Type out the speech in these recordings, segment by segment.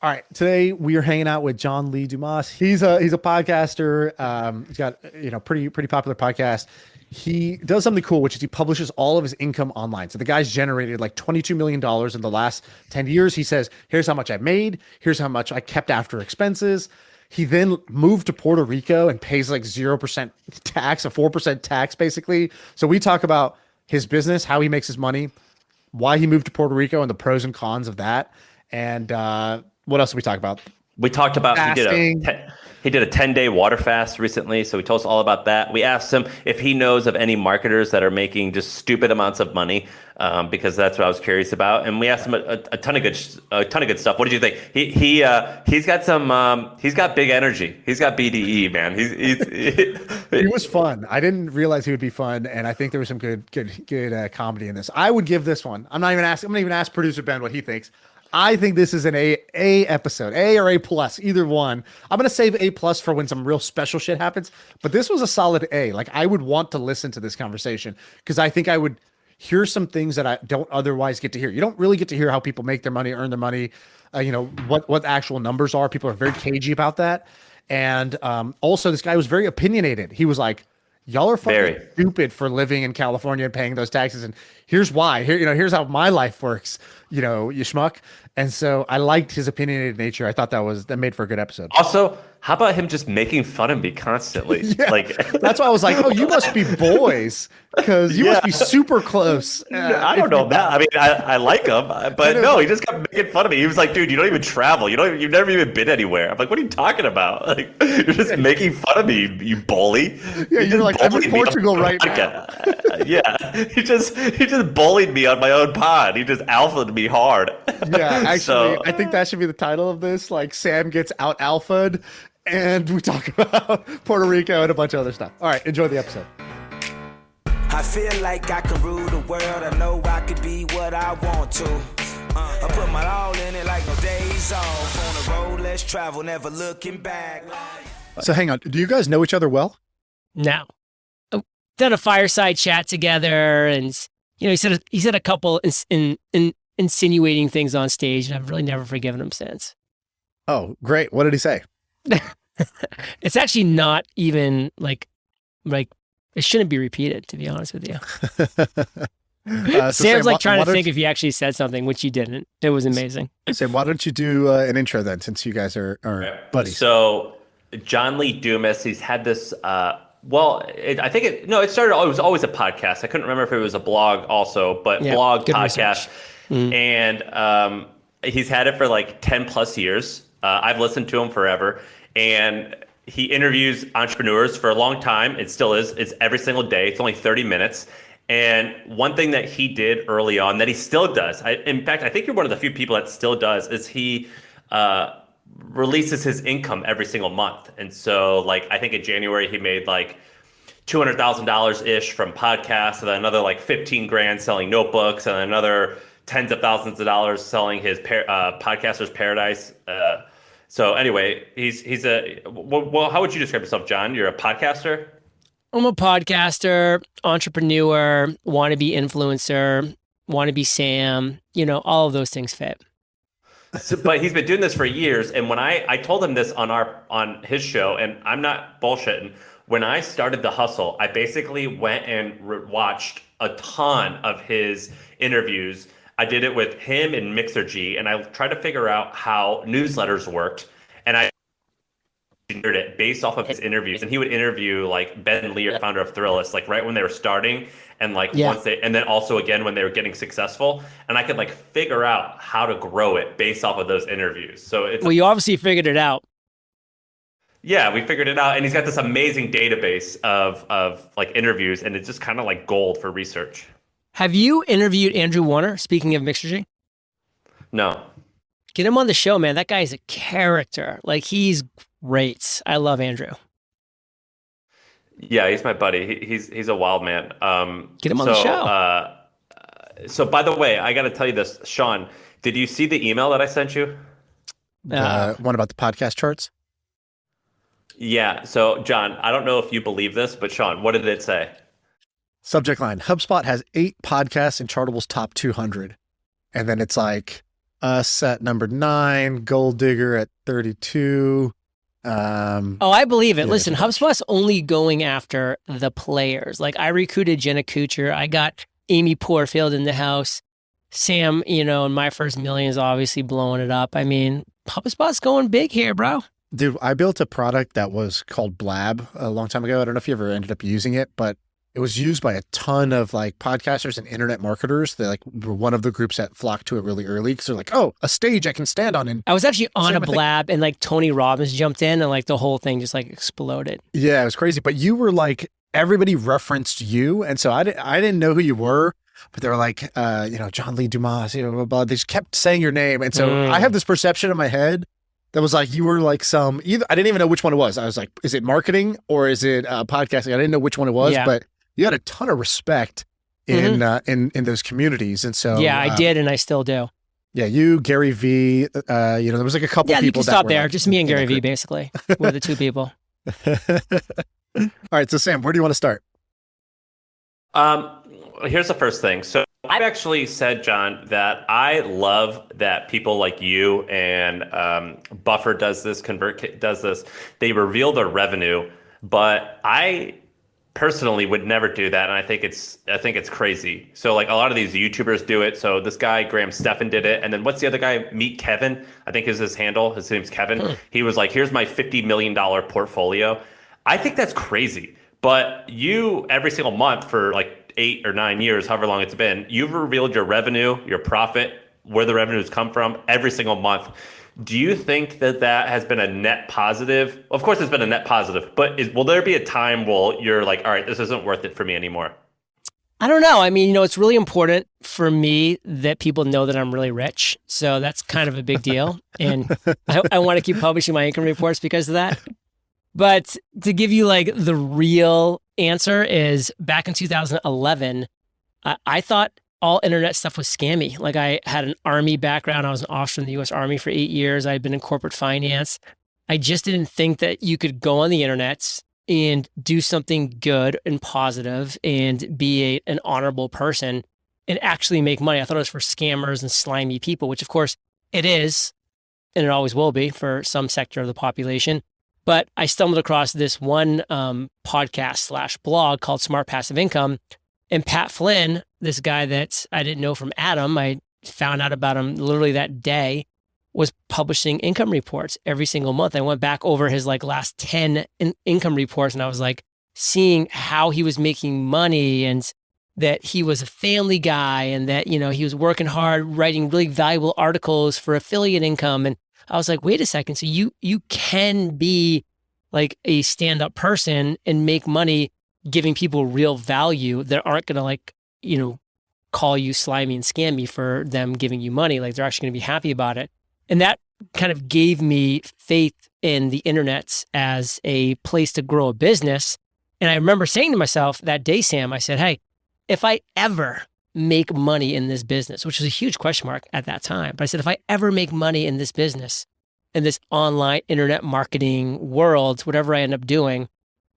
All right, today we are hanging out with John Lee Dumas. He's a podcaster. He's got pretty popular podcast. He does something cool, which is he publishes all of his income online. So the guy's generated like $22 million in the last 10 years. He says, "Here's how much I made. Here's how much I kept after expenses." He then moved to Puerto Rico and pays like 0% tax, a 4% tax basically. So we talk about his business, how he makes his money, why he moved to Puerto Rico, and the pros and cons of that. And what else did we talk about? We talked about Fasting. he did a 10-day water fast recently, so he told us all about that. We asked him if he knows of any marketers that are making just stupid amounts of money, because that's what I was curious about. And we asked him a ton of good stuff. What did you think? He's got big energy. He's got BDE, man. He was fun. I didn't realize he would be fun, and I think there was some good comedy in this. I would give this one. I'm gonna even ask producer Ben what he thinks. I think this is an A episode, A or A plus, either one. I'm gonna save A plus for when some real special shit happens. But this was a solid A. Like, I would want to listen to this conversation because I think I would hear some things that I don't otherwise get to hear. You don't really get to hear how people make their money, earn their money. What actual numbers are. People are very cagey about that. And also, this guy was very opinionated. He was like, "Y'all are fucking stupid for living in California and paying those taxes, and here's why. Here's how my life works. You schmuck." And so I liked his opinionated nature. I thought that made for a good episode. Also, how about him just making fun of me constantly? Yeah, like, that's why I was like, "Oh, you must be boys, because you must be super close." I don't know that. I mean, I like him, but no, he just kept making fun of me. He was like, "Dude, you don't even travel. You've never even been anywhere." I'm like, "What are you talking about? Like, you're just making fun of me, you bully." Yeah, you're like, "I'm in Portugal right now." Yeah, he just bullied me on my own pod. He just alphaed me hard. Yeah, actually, I think that should be the title of this. Like, Sam gets out alphaed, and we talk about Puerto Rico and a bunch of other stuff. All right, enjoy the episode. I feel like I can rule the world. I know I could be what I want to. I put my all in it like no days off. On the road, let's travel, never looking back. So hang on, do you guys know each other well? No. Done a fireside chat together, and he said a couple insinuating things on stage, and I've really never forgiven him since. Oh, great. What did he say? It's actually not even like it shouldn't be repeated, to be honest with you. Sam's like trying to think if he actually said something, which he didn't. It was amazing. Sam, why don't you do an intro then, since you guys are buddies? So John Lee Dumas, he's had this, it started, it was always a podcast. I couldn't remember if it was a blog also, but blog, podcast. Mm-hmm. And he's had it for like 10 plus years. I've listened to him forever. And he interviews entrepreneurs for a long time. It still is. It's every single day. It's only 30 minutes. And one thing that he did early on that he still does, in fact, I think you're one of the few people that still does, is he releases his income every single month. And so, like, I think in January he made like $200,000 ish from podcasts, and then another like 15 grand selling notebooks, and another tens of thousands of dollars selling his Podcaster's Paradise. So anyway, he's a, well, how would you describe yourself, John? You're a podcaster? I'm a podcaster, entrepreneur, wannabe influencer, wannabe Sam, all of those things fit. So, but he's been doing this for years. And when I told him this on his show, and I'm not bullshitting, when I started The Hustle, I basically went and watched a ton of his interviews. I did it with him and Mixergy, and I tried to figure out how newsletters worked. And I engineered it based off of his interviews. And he would interview like Ben Lear, founder of Thrillist, like right when they were starting, and and then also again when they were getting successful. And I could like figure out how to grow it based off of those interviews. So you obviously figured it out. Yeah, we figured it out. And he's got this amazing database of like interviews, and it's just kind of like gold for research. Have you interviewed Andrew Warner, speaking of Mixergy? No. Get him on the show, man. That guy is a character. Like, he's great. I love Andrew. Yeah, he's my buddy. He's a wild man. Get him on the show. So by the way, I got to tell you this, Shaan, did you see the email that I sent you? One about the podcast charts? Yeah. So John, I don't know if you believe this, but Shaan, what did it say? Subject line: HubSpot has 8 podcasts in Chartable's top 200. And then it's like Us at number 9, Gold Digger at 32. I believe it. Listen, HubSpot's only going after the players. Like I recruited Jenna Kuchar. I got Amy Porterfield in the house. Sam, in my first million is obviously blowing it up. I mean, HubSpot's going big here, bro. Dude, I built a product that was called Blab a long time ago. I don't know if you ever ended up using it, but it was used by a ton of like podcasters and internet marketers. They like were one of the groups that flocked to it really early because they're like, oh, a stage I can stand on. And I was actually on a Blab and like Tony Robbins jumped in and like the whole thing just like exploded. Yeah, it was crazy. But you were like, everybody referenced you. And so I didn't know who you were, but they were like, John Lee Dumas, blah, blah, blah. They just kept saying your name. And so I have this perception in my head that was like, you were like I didn't even know which one it was. I was like, is it marketing or is it podcasting? I didn't know which one it was, but you had a ton of respect in those communities. And so I did, and I still do. Yeah, you, Gary V, there was like a couple people. Yeah, you can stop there. Like, just me and Gary V, basically. We're the two people. All right, so Sam, where do you want to start? Here's the first thing. So I've actually said, John, that I love that people like you and Buffer does this, Convert does this. They reveal their revenue, but I personally would never do that, and I think it's crazy. So like a lot of these YouTubers do it. So this guy Graham Stephan did it, and then what's the other guy? Meet Kevin, I think is his handle. His name's Kevin. He was like, "Here's my $50 million portfolio." I think that's crazy. But you, every single month for like 8 or 9 years, however long it's been, you've revealed your revenue, your profit, where the revenues come from every single month. Do you think that has been a net positive? Of course, it's been a net positive, but will there be a time where you're like, all right, this isn't worth it for me anymore? I don't know. I mean, it's really important for me that people know that I'm really rich. So that's kind of a big deal. And I want to keep publishing my income reports because of that. But to give you like the real answer is back in 2011, I thought all internet stuff was scammy. Like I had an Army background. I was an officer in the U.S. Army for 8 years. I had been in corporate finance. I just didn't think that you could go on the internet and do something good and positive and be an honorable person and actually make money. I thought it was for scammers and slimy people, which of course it is, and it always will be for some sector of the population. But I stumbled across this one podcast/blog called Smart Passive Income. And Pat Flynn, this guy that I didn't know from Adam, I found out about him literally that day, was publishing income reports every single month. I went back over his like last 10 income reports, and I was like seeing how he was making money and that he was a family guy and that, he was working hard, writing really valuable articles for affiliate income. And I was like, wait a second. So you can be like a stand-up person and make money giving people real value that aren't going to call you slimy and scammy for them giving you money. Like they're actually going to be happy about it. And that kind of gave me faith in the internet as a place to grow a business. And I remember saying to myself that day, Sam, I said, hey, if I ever make money in this business, which was a huge question mark at that time, but I said, if I ever make money in this business, in this online internet marketing world, whatever I end up doing,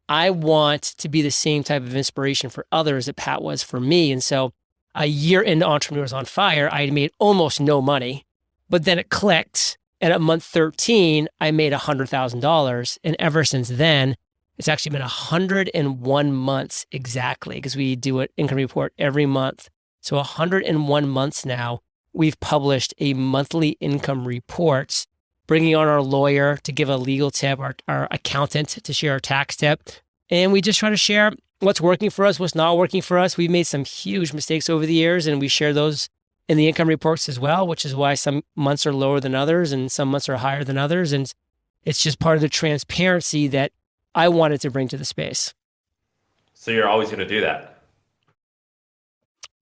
I want to be the same type of inspiration for others that Pat was for me. And so a year into Entrepreneurs on Fire, I had made almost no money, but then it clicked. And at month 13, I made $100,000. And ever since then, it's actually been 101 months exactly, because we do an income report every month. So 101 months now, we've published a monthly income report, bringing on our lawyer to give a legal tip, our accountant to share our tax tip. And we just try to share what's working for us, what's not working for us. We've made some huge mistakes over the years, and we share those in the income reports as well, which is why some months are lower than others and some months are higher than others. And it's just part of the transparency that I wanted to bring to the space. So you're always going to do that?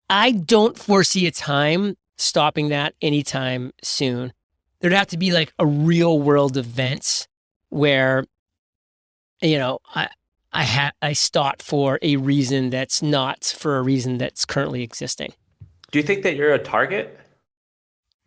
I don't foresee a time stopping that anytime soon. There'd have to be like a real world event where, I stopped for a reason that's not for a reason that's currently existing. Do you think that you're a target?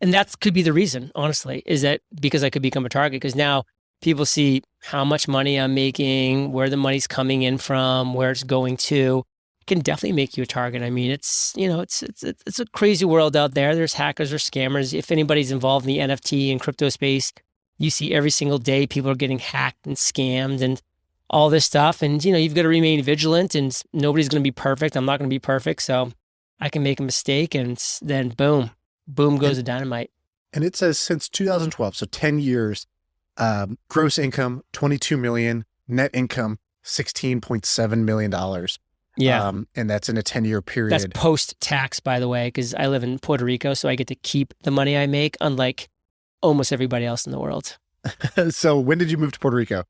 And that could be the reason, honestly, is that because I could become a target, because now people see how much money I'm making, where the money's coming in from, where it's going to. can definitely make you a target. I mean, it's a crazy world out there. There's hackers or scammers. If anybody's involved in the NFT and crypto space, you see every single day people are getting hacked and scammed and all this stuff. And, you've got to remain vigilant, and nobody's going to be perfect. I'm not going to be perfect. So I can make a mistake, and then boom goes the dynamite. And it says since 2012, so 10 years, gross income, 22 million, net income, $16.7 million. Yeah. And that's in a 10-year period. That's post-tax, by the way, because I live in Puerto Rico, so I get to keep the money I make, unlike almost everybody else in the world. So when did you move to Puerto Rico?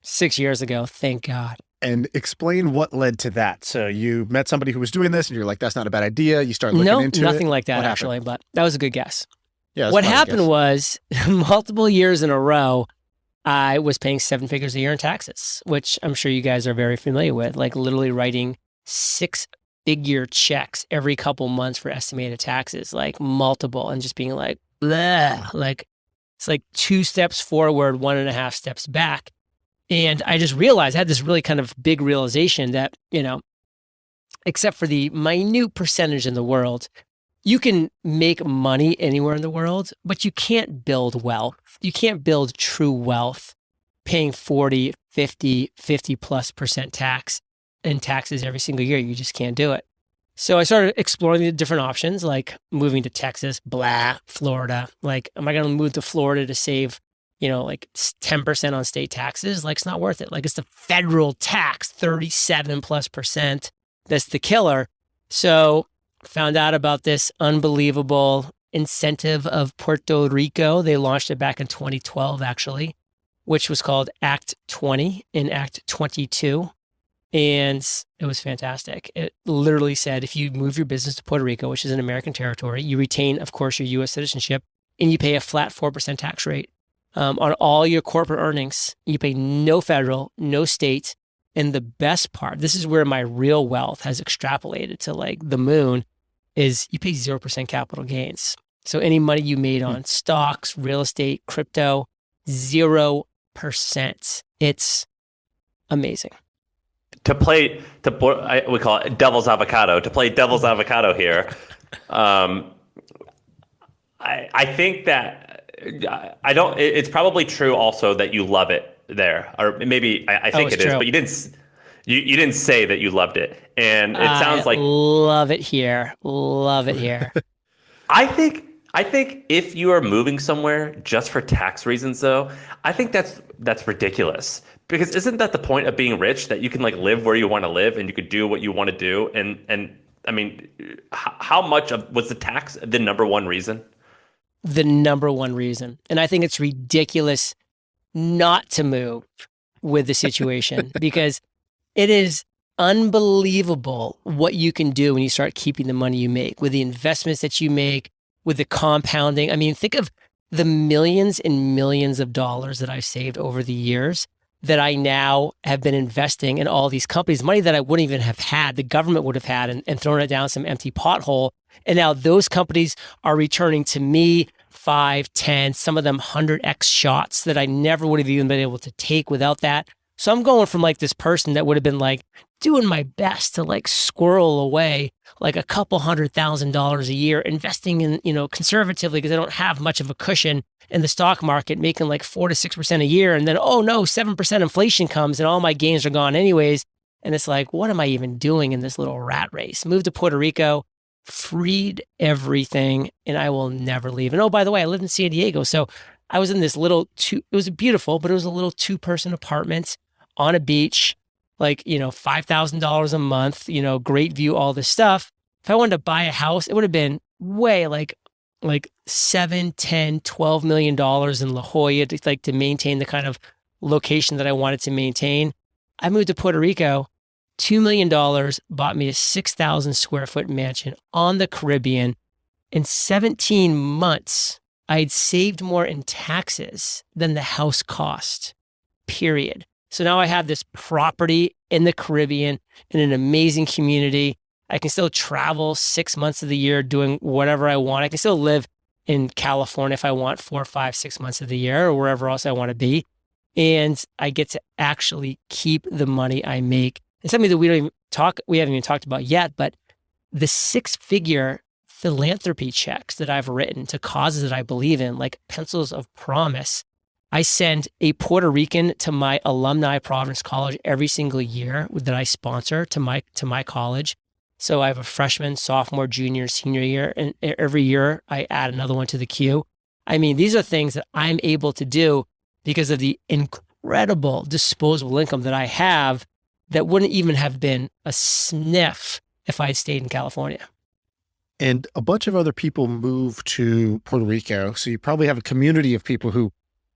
6 years ago, thank God. And explain what led to that. So you met somebody who was doing this and you're like, that's not a bad idea. You started looking into it. No, nothing like that, actually, but that was a good guess. Yeah. What happened was multiple years in a row, I was paying 7 figures a year in taxes, which I'm sure you guys are very familiar with, like literally writing 6-figure checks every couple months for estimated taxes, like multiple, and just being like, blah, like it's like 2 steps forward, 1.5 steps back. And I just realized, I had this really kind of big realization that, except for the minute percentage in the world, you can make money anywhere in the world, but you can't build wealth. You can't build true wealth paying 40, 50+ % tax in taxes every single year. You just can't do it. So I started exploring the different options, like moving to Texas, Florida. Like, am I going to move to Florida to save, like 10% on state taxes? Like, it's not worth it. Like, it's the federal tax, 37+%. That's the killer. So found out about this unbelievable incentive of Puerto Rico. They launched it back in 2012, actually, which was called Act 20 and Act 22. And it was fantastic. It literally said, if you move your business to Puerto Rico, which is an American territory, you retain, of course, your U.S. citizenship, and you pay a flat 4% tax rate on all your corporate earnings. You pay no federal, no state. And the best part, this is where my real wealth has extrapolated to like the moon, is you pay 0% capital gains. So any money you made on stocks, real estate, crypto, 0%. It's amazing. We call it devil's avocado. To play devil's avocado here, I think that I don't. It's probably true also that you love it there, or maybe I think it is, but you didn't. You didn't say that you loved it, and it sounds like love it here. Love it here. I think if you are moving somewhere just for tax reasons, though, I think that's ridiculous. Because isn't that the point of being rich, that you can like live where you want to live and you could do what you want to do? And I mean, how much was the tax the number one reason? The number one reason. And I think it's ridiculous not to move with the situation because it is unbelievable what you can do when you start keeping the money you make, with the investments that you make, with the compounding. I mean, think of the millions and millions of dollars that I've saved over the years that I now have been investing in all these companies, money that I wouldn't even have had, the government would have had, and thrown it down some empty pothole. And now those companies are returning to me 5, 10, some of them 100x shots that I never would have even been able to take without that. So I'm going from like this person that would have been like doing my best to like squirrel away like a couple $100,000 a year, investing in, conservatively because I don't have much of a cushion in the stock market, making like 4 to 6% a year. And then, oh no, 7% inflation comes and all my gains are gone anyways. And it's like, what am I even doing in this little rat race? Moved to Puerto Rico, freed everything, and I will never leave. And oh, by the way, I lived in San Diego. So I was in this little it was beautiful, but it was a little 2-person apartment on a beach, like, $5,000 a month, great view, all this stuff. If I wanted to buy a house, it would have been way like $7, $10, $12 million in La Jolla to maintain the kind of location that I wanted to maintain. I moved to Puerto Rico, $2 million, bought me a 6,000 square foot mansion on the Caribbean. In 17 months, I had saved more in taxes than the house cost, period. So now I have this property in the Caribbean in an amazing community. I can still travel 6 months of the year doing whatever I want. I can still live in California if I want 4, 5, 6 months of the year or wherever else I want to be. And I get to actually keep the money I make. It's something that we don't even, haven't even talked about yet, but the 6-figure philanthropy checks that I've written to causes that I believe in, like Pencils of Promise. I send a Puerto Rican to my alumni Providence College every single year that I sponsor to my college. So I have a freshman, sophomore, junior, senior year, and every year I add another one to the queue. I mean, these are things that I'm able to do because of the incredible disposable income that I have that wouldn't even have been a sniff if I had stayed in California. And a bunch of other people move to Puerto Rico. So you probably have a community of people who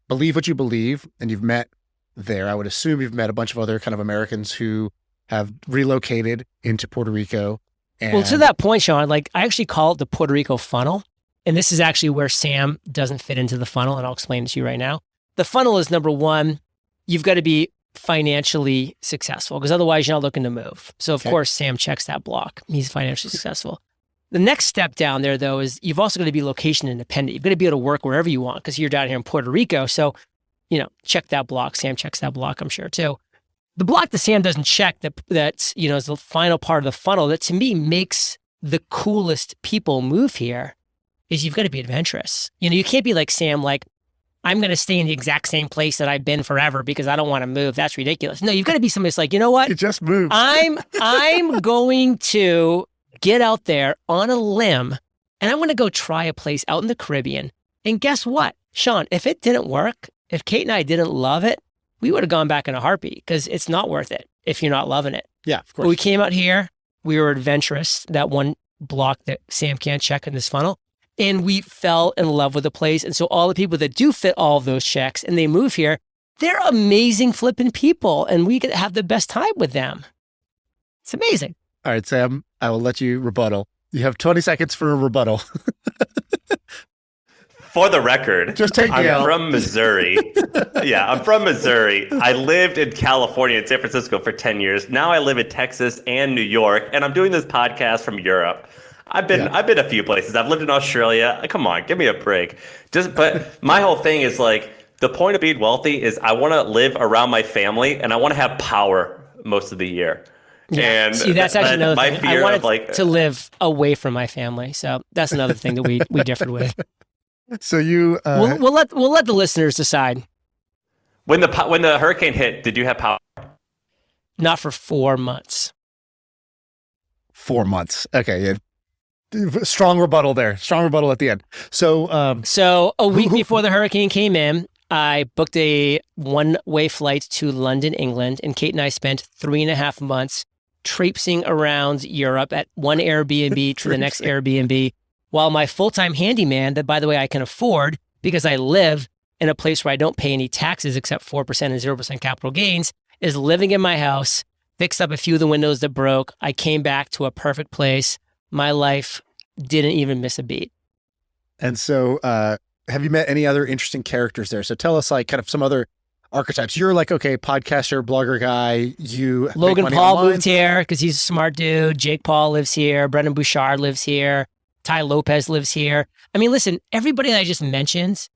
believe what you believe, and you've met there. I would assume you've met a bunch of other kind of Americans who have relocated into Puerto Rico. And well, to that point, Shaan, like I actually call it the Puerto Rico funnel. And this is actually where Sam doesn't fit into the funnel. And I'll explain it to you right now. The funnel is number one, you've got to be financially successful because otherwise you're not looking to move. So of course, Sam checks that block. He's financially successful. The next step down there, though, is you've also got to be location independent. You've got to be able to work wherever you want because you're down here in Puerto Rico. So, check that block. Sam checks that block, I'm sure, too. The block that Sam doesn't check that's is the final part of the funnel that to me makes the coolest people move here is you've got to be adventurous. You can't be like Sam, like, I'm going to stay in the exact same place that I've been forever because I don't want to move. That's ridiculous. No, you've got to be somebody that's like, you know what? You just moved. I'm going to get out there on a limb and I'm going to go try a place out in the Caribbean. And guess what, Shaan, if it didn't work, if Kate and I didn't love it, we would have gone back in a heartbeat because it's not worth it if you're not loving it. Yeah, of course. But we came out here, we were adventurous, that one block that Sam can't check in this funnel, and we fell in love with the place. And so all the people that do fit all of those checks and they move here, they're amazing flipping people and we get have the best time with them. It's amazing. All right, Sam, I will let you rebuttal. You have 20 seconds for a rebuttal. For the record, I'm from Missouri. Yeah, I'm from Missouri. I lived in California and San Francisco for 10 years. Now I live in Texas and New York, and I'm doing this podcast from Europe. I've been a few places. I've lived in Australia. Come on, give me a break. But my whole thing is like the point of being wealthy is I want to live around my family and I want to have power most of the year. Yeah. And see, that's actually another thing. I wanted to live away from my family, so that's another thing that we differed with. So you, we'll let the listeners decide. When the hurricane hit, did you have power? Not for 4 months. 4 months. Okay. Yeah. Strong rebuttal there. Strong rebuttal at the end. So, so a week before the hurricane came in, I booked a one-way flight to London, England, and Kate and I spent 3.5 months traipsing around Europe at one Airbnb to the next Airbnb, while my full-time handyman, that by the way I can afford because I live in a place where I don't pay any taxes except 4% and 0% capital gains, is living in my house, fixed up a few of the windows that broke. I came back to a perfect place. My life didn't even miss a beat. And so, have you met any other interesting characters there? So tell us like kind of some other archetypes. You're like, okay, podcaster, blogger guy. Logan Paul moved here because he's a smart dude. Jake Paul lives here. Brendan Bouchard lives here. Ty Lopez lives here. I mean, listen, everybody that I just mentioned,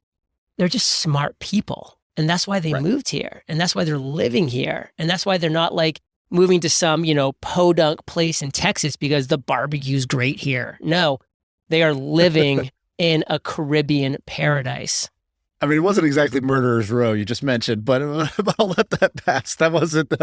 they're just smart people. And that's why they moved here. And that's why they're living here. And that's why they're not like moving to some, podunk place in Texas because the barbecue's great here. No, they are living in a Caribbean paradise. I mean, it wasn't exactly Murderer's Row you just mentioned, but I'll let that pass. That wasn't,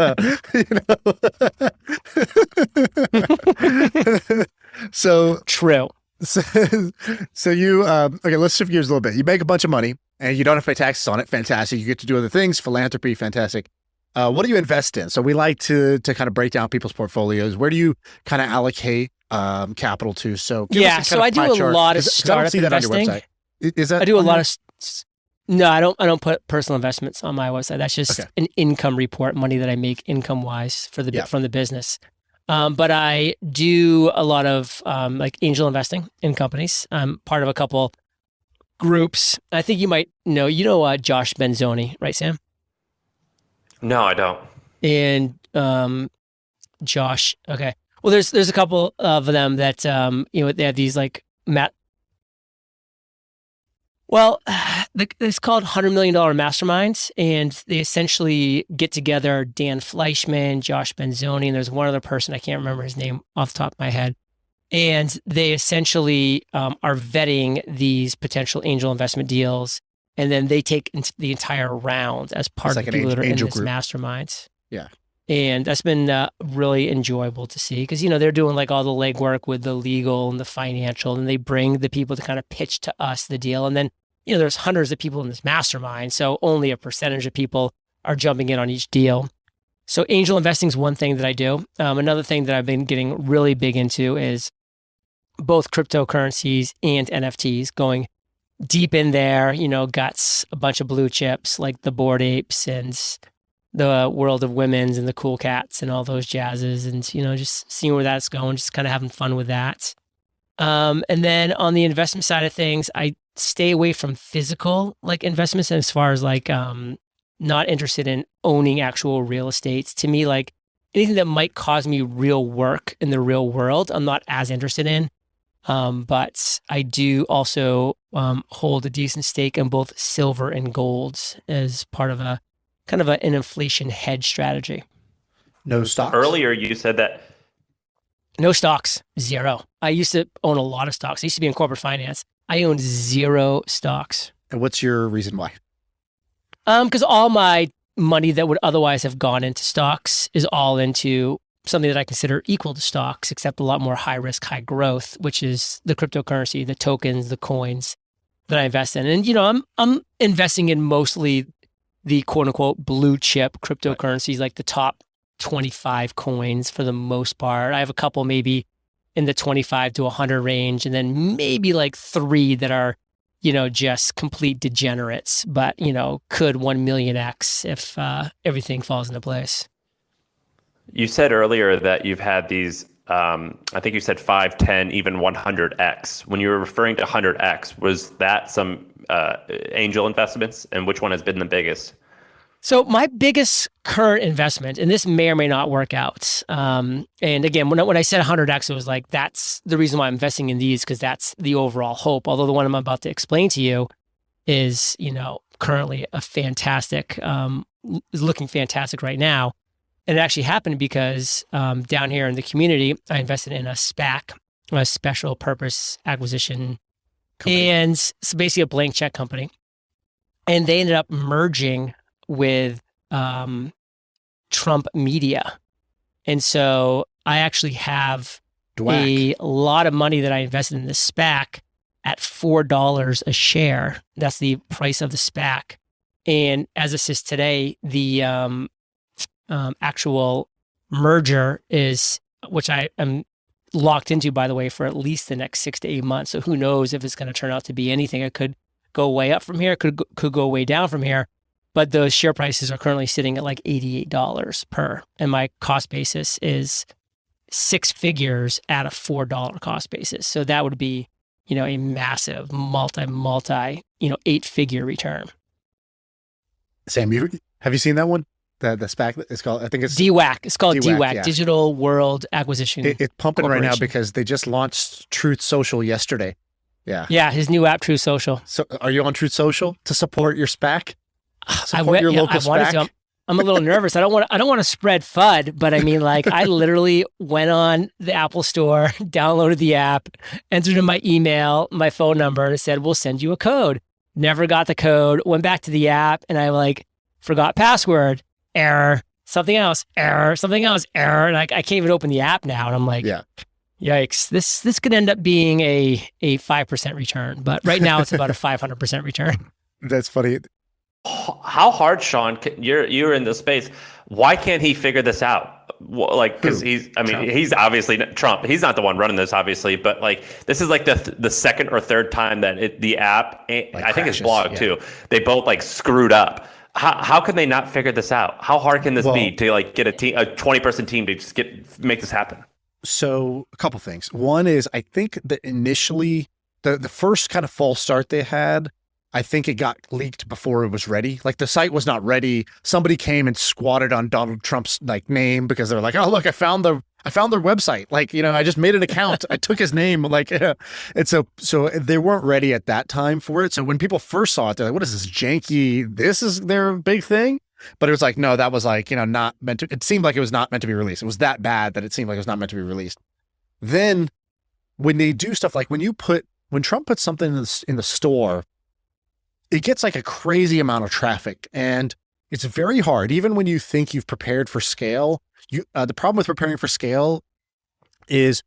So true. So you, okay, let's shift gears a little bit. You make a bunch of money and you don't have to pay taxes on it. Fantastic. You get to do other things, philanthropy, fantastic. What do you invest in? So we like to kind of break down people's portfolios. Where do you kind of allocate capital to? So so I do a lot of startup investing. Is that I do a lot of no, I don't put personal investments on my website. That's just an income report, money that I make income wise from the business. But I do a lot of like angel investing in companies. I'm part of a couple groups. I think you might know. Josh Benzoni, right, Sam? No, I don't. And Josh, okay. Well, there's a couple of them that they have these like Well, it's called $100 million Masterminds, and they essentially get together Dan Fleischman, Josh Benzoni, and there's one other person, I can't remember his name off the top of my head. And they essentially are vetting these potential angel investment deals, and then they take the entire round as part of the people that are in this masterminds. Yeah. And that's been really enjoyable to see because, they're doing like all the legwork with the legal and the financial, and they bring the people to kind of pitch to us the deal. And then, there's hundreds of people in this mastermind, so only a percentage of people are jumping in on each deal. So angel investing is one thing that I do. Another thing that I've been getting really big into is both cryptocurrencies and NFTs, going deep in there, got a bunch of blue chips like the Bored Apes and the World of Women's and the Cool Cats and all those jazzes, and just seeing where that's going, just kind of having fun with that. And then on the investment side of things, I stay away from physical like investments as far as like not interested in owning actual real estates. To me, like anything that might cause me real work in the real world, I'm not as interested in. But I do also hold a decent stake in both silver and gold as part of a kind of an inflation hedge strategy. No stocks? Earlier, you said that. No stocks, zero. I used to own a lot of stocks. I used to be in corporate finance. I owned 0 stocks. And what's your reason why? Because all my money that would otherwise have gone into stocks is all into something that I consider equal to stocks, except a lot more high risk, high growth, which is the cryptocurrency, the tokens, the coins that I invest in. And, I'm investing in mostly the quote unquote blue chip cryptocurrencies, like the top 25 coins for the most part. I have a couple maybe in the 25 to 100 range, and then maybe like 3 that are, just complete degenerates, but, could 1 million X if everything falls into place. You said earlier that you've had these, I think you said 5, 10, even 100X. When you were referring to 100X, was that some angel investments, and which one has been the biggest? So my biggest current investment, and this may or may not work out. And again, when I said 100X, it was like, that's the reason why I'm investing in these, because that's the overall hope. Although the one I'm about to explain to you is, currently a fantastic, is looking fantastic right now. And it actually happened because down here in the community, I invested in a SPAC, a special purpose acquisition company. And it's basically a blank check company. And they ended up merging with Trump Media. And so I actually have a lot of money that I invested in this SPAC at $4 a share. That's the price of the SPAC. And as it says today, the actual merger is, which I am locked into, by the way, for at least the next 6 to 8 months. So who knows if it's going to turn out to be anything. It could go way up from here, could go way down from here. But those share prices are currently sitting at like $88 per. And my cost basis is 6 figures at a $4 cost basis. So that would be, a massive multi, 8-figure return. Sam, have you seen that one? The SPAC, it's called, I think it's DWAC. It's called DWAC, yeah. Digital World Acquisition. It's pumping right now because they just launched Truth Social yesterday. Yeah. Yeah, his new app, Truth Social. So are you on Truth Social to support your SPAC? Support your local SPAC? I'm a little nervous. I don't want to spread FUD, but I mean, like, I literally went on the Apple Store, downloaded the app, entered in my email, my phone number, and said, we'll send you a code. Never got the code, went back to the app, and I forgot password, error, something else, error, something else, error. And I can't even open the app now. And I'm like, yikes, this could end up being a 5% return. But right now it's about a 500% return. That's funny. How hard, Shaan, you're in this space. Why can't he figure this out? Because he's obviously Trump. He's not the one running this, obviously, but this is the second or third time that the app, I think his blog too, they both screwed up. How can they not figure this out? How hard can this be to get a 20-person team to just make this happen? So a couple things. One is, I think that initially the first kind of false start they had, I think it got leaked before it was ready. The site was not ready. Somebody came and squatted on Donald Trump's name because they're like, oh, look, I found I found their website. Like, I just made an account. I took his name. Like, and so they weren't ready at that time for it. So when people first saw it, they're like, what is this janky? This is their big thing. But it was like, no, that was like, not meant to, it seemed like it was not meant to be released. It was that bad that it seemed like it was not meant to be released. Then when they do stuff like when Trump puts something in the store, it gets like a crazy amount of traffic, and it's very hard. Even when you think you've prepared for scale, the problem with preparing for scale is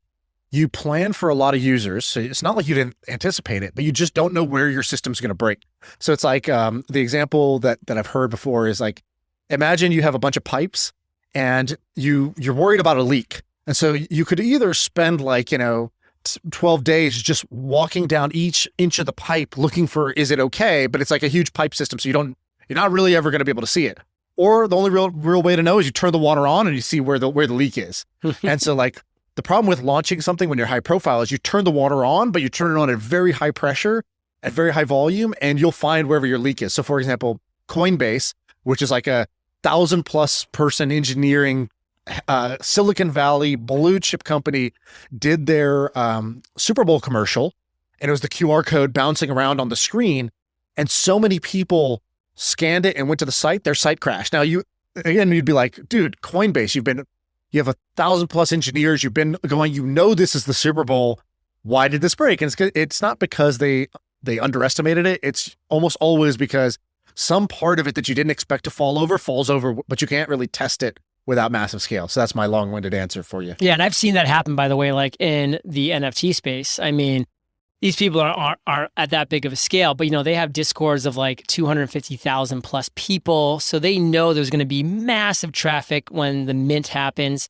you plan for a lot of users. So it's not like you didn't anticipate it, but you just don't know where your system's going to break. So it's like the example that I've heard before is like, imagine you have a bunch of pipes and you're worried about a leak. And so you could either spend 12 days just walking down each inch of the pipe looking for, is it okay? But it's like a huge pipe system. So you're not really ever going to be able to see it. Or the only real way to know is you turn the water on and you see where the leak is. And so like the problem with launching something when you're high profile is you turn the water on, but you turn it on at very high pressure, at very high volume, and you'll find wherever your leak is. So for example, Coinbase, which is like a 1,000+ person engineering Silicon Valley blue chip company, did their Super Bowl commercial, and it was the QR code bouncing around on the screen, and so many people scanned it and went to the site, their site crashed. Now you'd be like, dude, Coinbase, you have 1,000+ engineers, you've been going, this is the Super Bowl, why did this break? And it's not because they underestimated it, it's almost always because some part of it that you didn't expect to falls over, but you can't really test it without massive scale. So that's my long-winded answer for you. Yeah, and I've seen that happen, by the way, like in the NFT space. I mean, these people are at that big of a scale, but they have discords of like 250,000 plus people. So they know there's going to be massive traffic when the mint happens,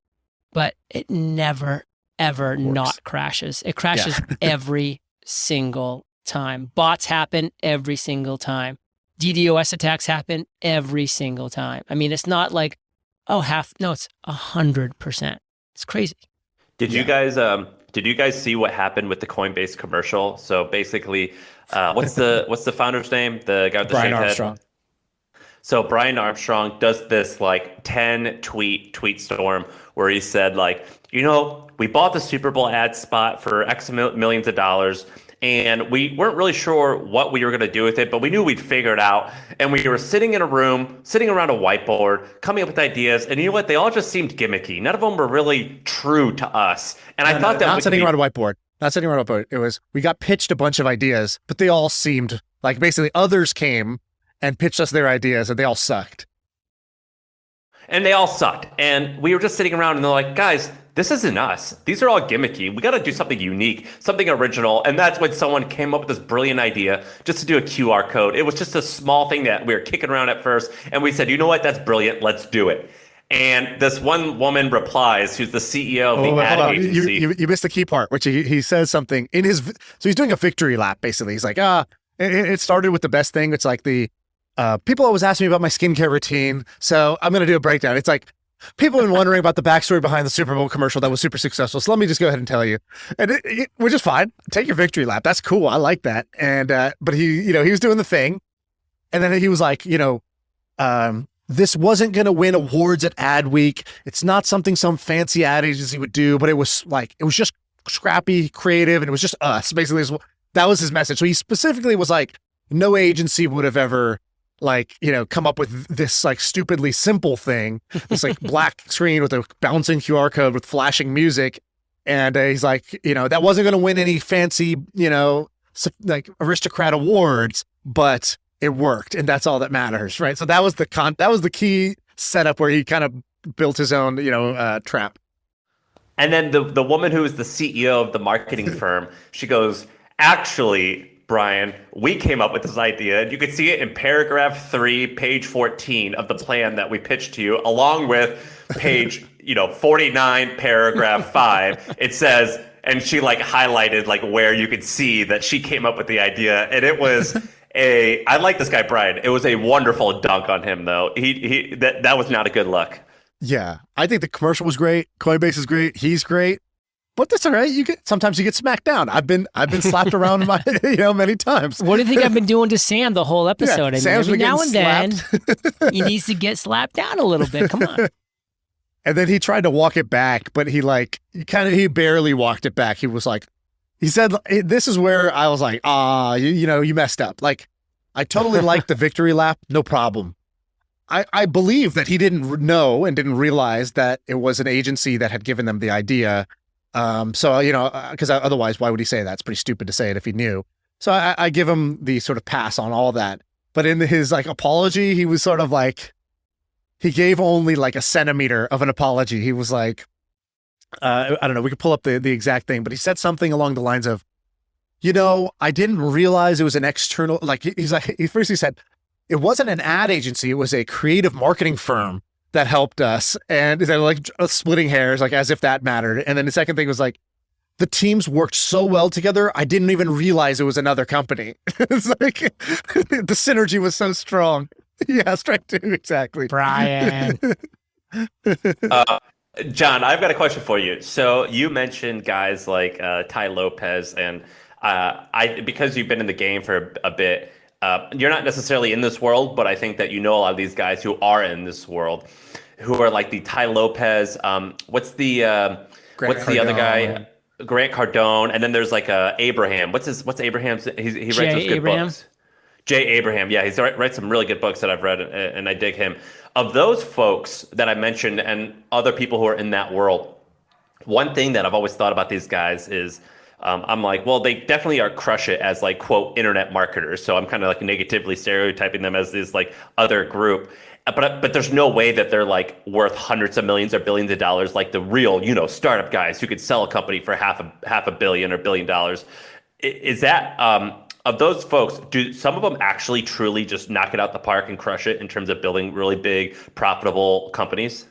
but it never, ever not crashes. It crashes every single time. Bots happen every single time. DDoS attacks happen every single time. I mean, it's not like, it's 100%. It's crazy. Did you guys see what happened with the Coinbase commercial? So basically, what's the founder's name? The guy with the Brian shaved Armstrong. head? So Brian Armstrong does this like 10 tweet storm where he said like, we bought the Super Bowl ad spot for X millions of dollars, and we weren't really sure what we were going to do with it, but we knew we'd figure it out. And we were sitting in a room, sitting around a whiteboard, coming up with ideas. And you know what? They all just seemed gimmicky. None of them were really true to us. And I thought that not sitting around a whiteboard. Not sitting around a whiteboard. It was, we got pitched a bunch of ideas, but they all seemed like basically others came and pitched us their ideas and they all sucked. And they all sucked. And we were just sitting around and they're like, guys, this isn't us. These are all gimmicky. We got to do something unique, something original. And that's when someone came up with this brilliant idea just to do a QR code. It was just a small thing that we were kicking around at first. And we said, you know what? That's brilliant. Let's do it. And this one woman replies, who's the CEO of the ad agency. You missed the key part, which he says something in his, so he's doing a victory lap, basically. He's like, it started with the best thing. It's like people always ask me about my skincare routine. So I'm going to do a breakdown. It's like, people have been wondering about the backstory behind the Super Bowl commercial that was super successful. So let me just go ahead and tell you. And which is fine. Take your victory lap. That's cool. I like that. And, but he was doing the thing. And then he was like, this wasn't going to win awards at Ad Week. It's not something some fancy ad agency would do, but it was just scrappy, creative, and it was just us. Basically, that was his message. So he specifically was like, no agency would have ever come up with this like stupidly simple thing, this like black screen with a bouncing QR code with flashing music. And he's like, that wasn't going to win any fancy, like aristocrat awards, but it worked. And that's all that matters. Right. So that was the key setup where he kind of built his own, trap. And then the woman who is the CEO of the marketing firm, she goes, actually, Brian, we came up with this idea, and you could see it in paragraph 3, page 14 of the plan that we pitched to you, along with page 49, paragraph 5. It says, and she highlighted where you could see that she came up with the idea, and it was I like this guy Brian. It was a wonderful dunk on him, though. That was not a good look. Yeah, I think the commercial was great. Coinbase is great. He's great. But that's all right. Sometimes you get smacked down. I've been slapped around many times. What do you think I've been doing to Sam the whole episode? Yeah, every now and then he needs to get slapped down a little bit. Come on. And then he tried to walk it back, but he barely walked it back. He was like, he said, this is where I was like, you messed up. Like, I totally liked the victory lap. No problem. I believe that he didn't know and didn't realize that it was an agency that had given them the idea. So, because otherwise, why would he say that? It's pretty stupid to say it if he knew. So I give him the sort of pass on all that. But in his like apology, he was sort of like, he gave only like a centimeter of an apology. He was like, I don't know, we could pull up the exact thing, but he said something along the lines of, I didn't realize it was an external, like he's like, he said, it wasn't an ad agency. It was a creative marketing firm that helped us. And they're like splitting hairs, like as if that mattered. And then the second thing was like, the teams worked so well together, I didn't even realize it was another company. It's like the synergy was so strong. Yeah, strike two, exactly. Brian. John, I've got a question for you. So you mentioned guys like Tai Lopez, and because you've been in the game for a bit, you're not necessarily in this world, but I think that you know a lot of these guys who are in this world, who are like the Tai Lopez. What's the other guy? Grant Cardone, and then there's like Abraham. What's Abraham's? He writes those good books. Jay Abraham, yeah, he's writes some really good books that I've read, and I dig him. Of those folks that I mentioned and other people who are in that world, one thing that I've always thought about these guys is I'm like, well, they definitely are crush it as like, quote, internet marketers. So I'm kind of like negatively stereotyping them as this like other group. But there's no way that they're like worth hundreds of millions or billions of dollars like the real, startup guys who could sell a company for half a billion or $1 billion. Is that of those folks, do some of them actually truly just knock it out the park and crush it in terms of building really big, profitable companies?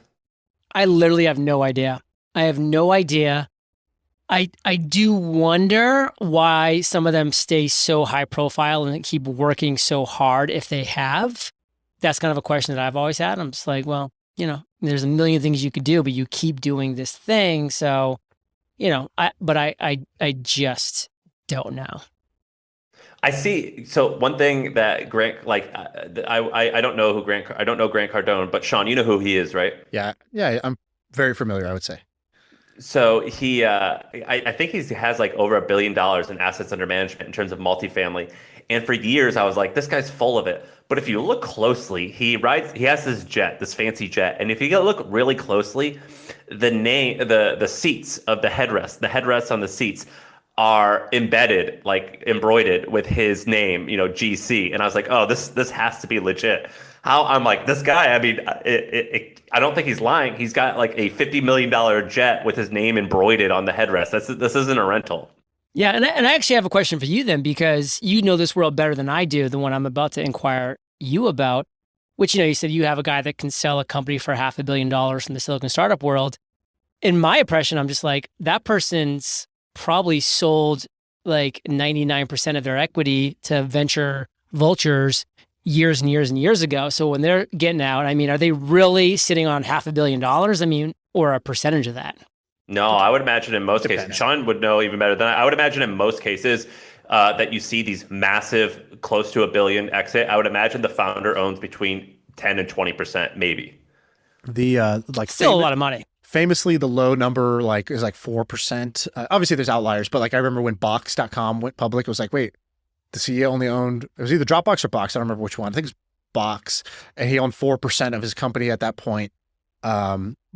I literally have no idea. I have no idea. I do wonder why some of them stay so high profile and keep working so hard if they have. That's kind of a question that I've always had. I'm just like, well, there's a million things you could do, but you keep doing this thing. So, I just don't know. I see. So one thing that Grant, like, I don't know Grant Cardone, but Shaan, you know who he is, right? Yeah, I'm very familiar, I would say. So he, I think he has like over $1 billion in assets under management in terms of multifamily. And for years, I was like, this guy's full of it. But if you look closely, he has this fancy jet. And if you look really closely, the seats of the headrests on the seats are embedded, like embroidered with his name, GC. And I was like, oh, this has to be legit. I'm like, this guy, I mean, I don't think he's lying. He's got like a $50 million jet with his name embroidered on the headrest. This isn't a rental. Yeah, and I actually have a question for you then, because you know this world better than I do, the one I'm about to inquire you about, which, you said you have a guy that can sell a company for $500 million in the Silicon startup world. In my impression, I'm just like, that person's probably sold like 99% of their equity to venture vultures years and years and years ago. So when they're getting out, I mean, are they really sitting on $500 million? I mean, or a percentage of that? No, I would imagine in most cases, Shaan would know even better than I would imagine in most cases that you see these massive, close to $1 billion exit. I would imagine the founder owns between 10 and 20%, maybe. The still a lot of money. Famously, the low number is 4%. Obviously, there's outliers, but I remember when Box.com went public, it was like, wait, the CEO only owned, it was either Dropbox or Box. I don't remember which one. I think it's Box, and he owned 4% of his company at that point.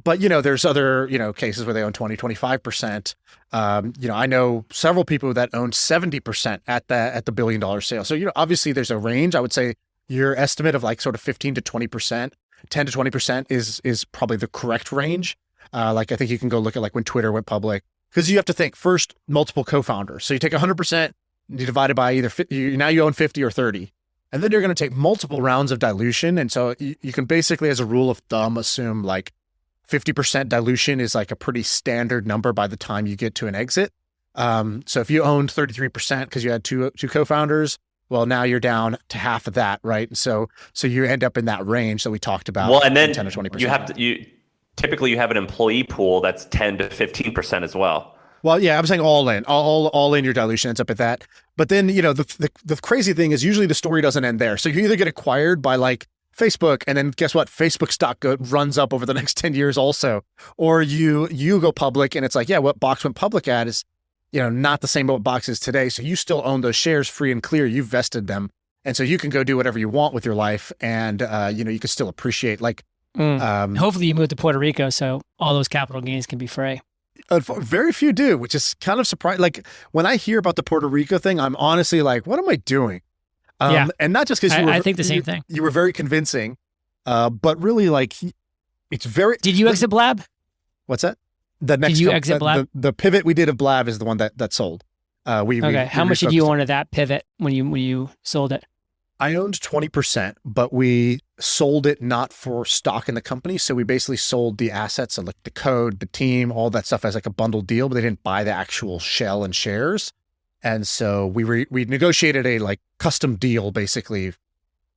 But there's other, cases where they own 20, 25%. I know several people that own 70% at the $1 billion sale. So, obviously there's a range. I would say your estimate of sort of 15 to 20%, 10 to 20% is probably the correct range. I think you can go look at when Twitter went public, because you have to think first multiple co-founders. So you take 100%, you divide it by either now you own 50 or 30. And then you're going to take multiple rounds of dilution. And so you can basically, as a rule of thumb, assume 50% dilution is a pretty standard number by the time you get to an exit. So if you owned 33% because you had two co-founders, well, now you're down to half of that, right? So you end up in that range that we talked about. Well, and then 10 to 20%. Typically you have an employee pool that's 10 to 15% as well. Well, yeah, I'm saying all in your dilution ends up at that. But then, the crazy thing is usually the story doesn't end there. So you either get acquired by Facebook, and then guess what? Facebook stock runs up over the next 10 years also. Or you go public and it's like, yeah, what Box went public at is, not the same what Box is today. So you still own those shares free and clear. You've vested them. And so you can go do whatever you want with your life. And, you can still appreciate hopefully you move to Puerto Rico so all those capital gains can be free. Very few do, which is kind of surprising. Like when I hear about the Puerto Rico thing, I'm honestly like, what am I doing? And not just because I think the same thing. You were very convincing, but really it's very. Did you exit Blab? What's that? The next. Did you exit Blab? The pivot we did of Blab is the one that sold. How much did you own of that pivot when you sold it? I owned 20%, but we sold it not for stock in the company. So we basically sold the assets, so like the code, the team, all that stuff as like a bundled deal, but they didn't buy the actual shell and shares. And so we negotiated a custom deal basically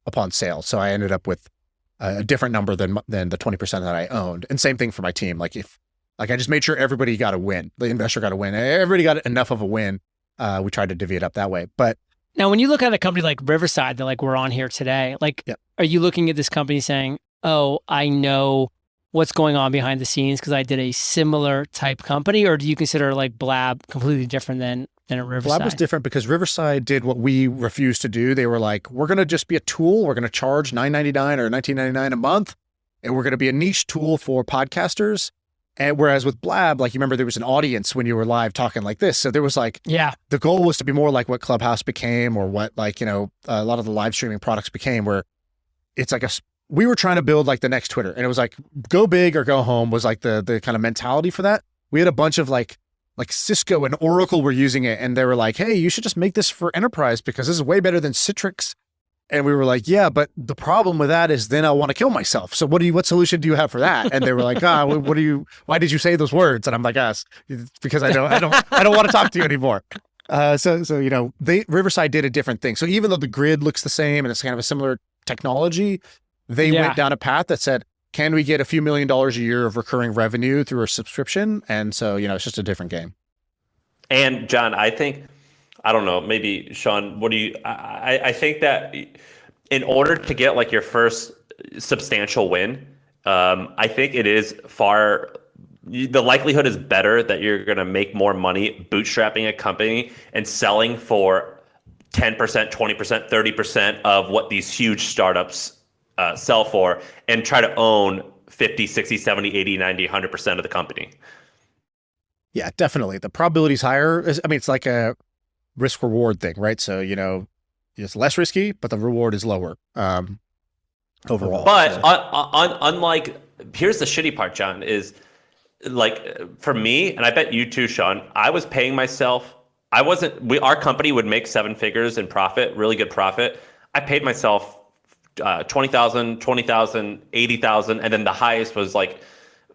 upon sale. So I ended up with a different number than the 20% that I owned. And same thing for my team. I just made sure everybody got a win. The investor got a win. Everybody got enough of a win. We tried to divvy it up that way. But now, when you look at a company like Riverside that we're on here today, Are you looking at this company saying, oh, I know what's going on behind the scenes because I did a similar type company? Or do you consider Blab completely different than a Riverside? Blab was different because Riverside did what we refused to do. They were like, we're going to just be a tool. We're going to charge $9.99 or $19.99 a month. And we're going to be a niche tool for podcasters. And whereas with Blab, you remember there was an audience when you were live talking like this. So there was the goal was to be more like what Clubhouse became or what a lot of the live streaming products became, where it's we were trying to build the next Twitter. And it was go big or go home was the kind of mentality for that. We had a bunch of like Cisco and Oracle were using it. And they were like, hey, you should just make this for enterprise because this is way better than Citrix. And we were like, yeah, but the problem with that is then I want to kill myself. So what solution do you have for that? And they were like, why did you say those words? And I'm like, because I don't want to talk to you anymore. So Riverside did a different thing. So even though the grid looks the same and it's kind of a similar technology, they went down a path that said, can we get a few $1 million a year of recurring revenue through a subscription? And so, it's just a different game. And John, I don't know, maybe Shaan, I think that in order to get your first substantial win, I think it is the likelihood is better that you're going to make more money bootstrapping a company and selling for 10%, 20%, 30% of what these huge startups sell for and try to own 50, 60, 70, 80, 90, 100% of the company. Yeah, definitely. The probability is higher. It's like a risk reward thing, right? So, it's less risky, but the reward is lower overall. But unlike, here's the shitty part, John, is for me, and I bet you too, Shaan, I was paying myself. Our company would make 7 figures in profit, really good profit. I paid myself $20,000, $20,000, $80,000, and then the highest was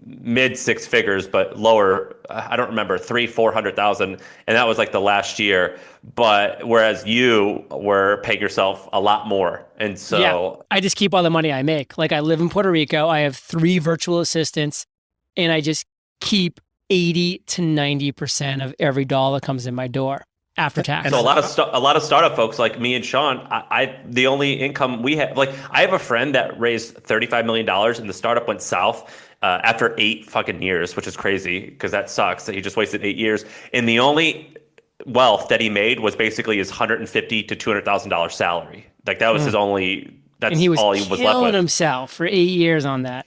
mid 6 figures, but lower, I don't remember, 300,000-400,000. And that was the last year. But whereas you were paying yourself a lot more. And so I just keep all the money I make. I live in Puerto Rico. I have 3 virtual assistants and I just keep 80 to 90% of every dollar that comes in my door after tax. So a lot of startup folks like me and Shaan, the only income we have, I have a friend that raised $35 million and the startup went south after 8 fucking years, which is crazy because that sucks that he just wasted 8 years. And the only wealth that he made was basically his $150,000 to $200,000 salary. That was his only. That's and he was all he was left with. Killing himself for 8 years on that.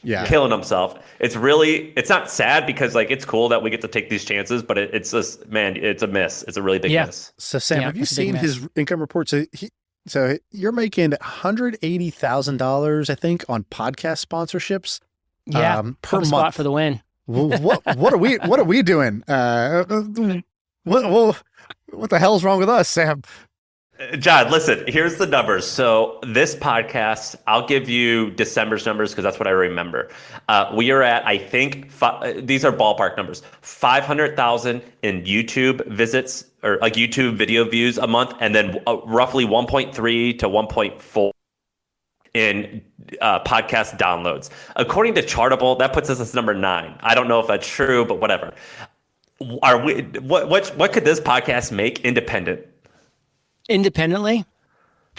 Yeah, killing himself. It's not sad because it's cool that we get to take these chances, but it's just, man, it's a miss. It's a really big miss. So Sam, have you seen his income report? So you're making $180,000, I think, on podcast sponsorships. Yeah, per month spot for the win. What are we doing? What the hell's wrong with us, Sam? John, listen, here's the numbers. So this podcast, I'll give you December's numbers because that's what I remember. We are at, I think, these are ballpark numbers, 500,000 in YouTube visits or YouTube video views a month, and then roughly 1.3 to 1.4 in podcast downloads. According to Chartable, that puts us as number 9. I don't know if that's true, but whatever. What could this podcast make independent? Independently?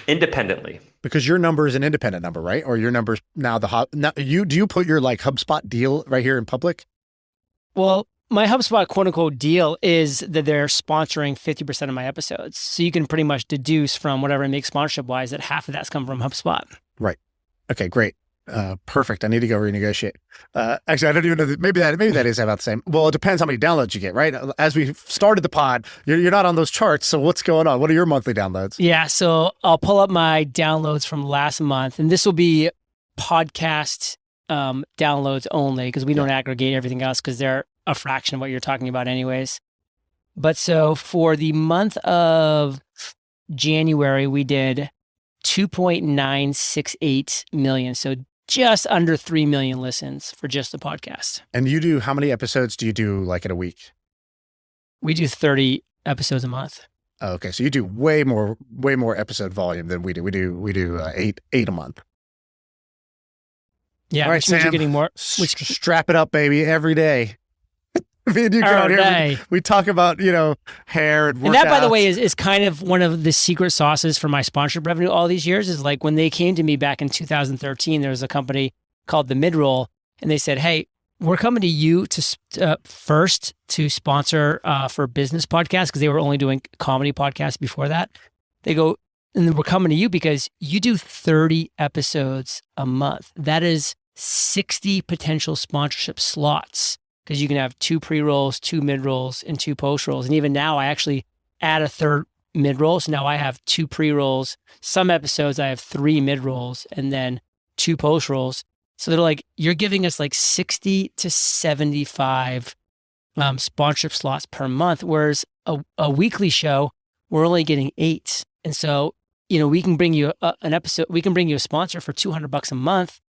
Independently. Because your number is an independent number, right? Or your number's now do you put your like HubSpot deal right here in public? Well, my HubSpot quote unquote deal is that they're sponsoring 50% of my episodes. So you can pretty much deduce from whatever I make sponsorship wise that half of that's come from HubSpot. Right. Okay, great. Perfect. I need to go renegotiate. Actually, I don't even know. Maybe that is about the same. Well, it depends how many downloads you get, right? As we started the pod, you're not on those charts. So what's going on? What are your monthly downloads? Yeah. So I'll pull up my downloads from last month, and this will be podcast downloads only because we don't aggregate everything else because they're a fraction of what you're talking about anyways. But so for the month of January, we did 2.968 million. So just under 3 million listens for just the podcast. And you do, how many episodes do you do like in a week? We do 30 episodes a month. Oh, okay. So you do way more episode volume than we do. We do eight a month. Yeah. All right, which means Sam, you're getting more. Strap it up, baby, every day. Me and you go out here, we talk about, hair and workouts. And that, by the way, is kind of one of the secret sauces for my sponsorship revenue all these years is like when they came to me back in 2013, there was a company called The Midroll, and they said, hey, we're coming to you to first to sponsor for business podcasts because they were only doing comedy podcasts before that. They go, and we're coming to you because you do 30 episodes a month. That is 60 potential sponsorship slots. Because you can have 2 pre-rolls, 2 mid-rolls, and 2 post-rolls. And even now, I actually add a third mid-roll. So now I have 2 pre-rolls. Some episodes, I have 3 mid-rolls and then 2 post-rolls. So they're like, you're giving us like 60 to 75 sponsorship slots per month, whereas a weekly show, we're only getting 8. And so, we can bring you an episode, we can bring you a sponsor for $200 a month.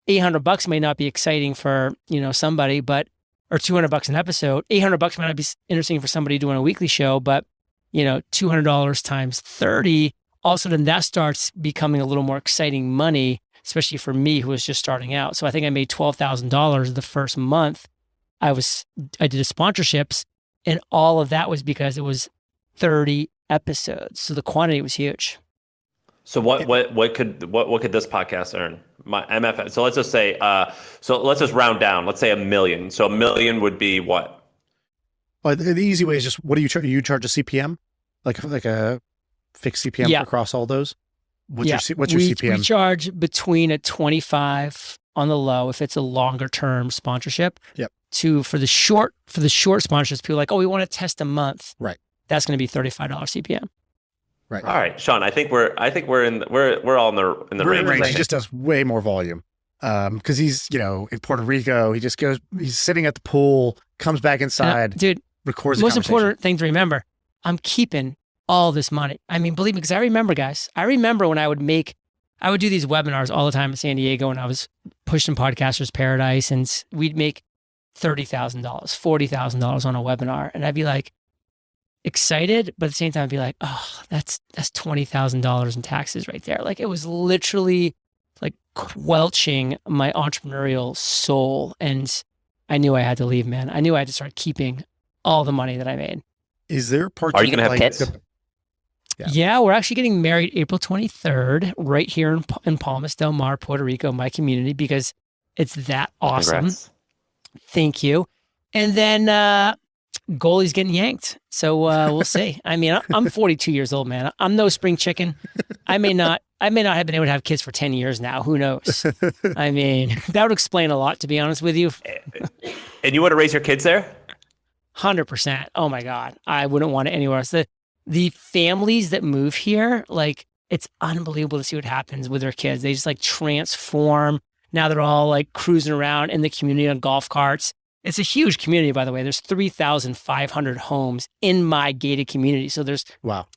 $800 may not be exciting for, somebody, but or $200 an episode. $800 might not be interesting for somebody doing a weekly show, but $200 times 30, all of a sudden that starts becoming a little more exciting money, especially for me who was just starting out. So I think I made $12,000 the first month I did sponsorships, and all of that was because it was 30 episodes. So the quantity was huge. So what could this podcast earn? My MFN. So let's just say, let's just round down. Let's say 1 million. So 1 million would be what? Well, the easy way is just, what do you charge? You charge a CPM, like a fixed CPM across all those. What's your CPM? We charge between a 25 on the low if it's a longer term sponsorship. Yep. For the short sponsorships, people are like, oh, we want to test a month. Right. That's going to be $35 CPM. Right. All right, Shaan. I think we're all in the range. He just does way more volume, because he's in Puerto Rico. He just goes. He's sitting at the pool, comes back inside, dude. Records. The most important thing to remember: I'm keeping all this money. I mean, believe me, because I remember, guys. I remember when I would do these webinars all the time in San Diego, and I was pushing Podcasters Paradise, and we'd make $30,000, $40,000 on a webinar, and I'd be like, excited, but at the same time, I'd be like, oh, that's $20,000 in taxes right there. Like, it was literally like quelching my entrepreneurial soul. And I knew I had to leave, man. I knew I had to start keeping all the money that I made. Is there part? Are you going to have kids? Yeah, we're actually getting married April 23rd right here in Palmas Del Mar, Puerto Rico, my community, because it's that awesome. Congrats. Thank you. And then, goalie's getting yanked. So we'll see. I mean, I'm 42 years old, man. I'm no spring chicken. I may not have been able to have kids for 10 years now. Who knows? I mean, that would explain a lot, to be honest with you. And you want to raise your kids there? 100%. Oh my God. I wouldn't want it anywhere else. The families that move here, like, it's unbelievable to see what happens with their kids. They just like transform. Now they're all like cruising around in the community on golf carts. It's a huge community, by the way. There's 3,500 homes in my gated community. So there's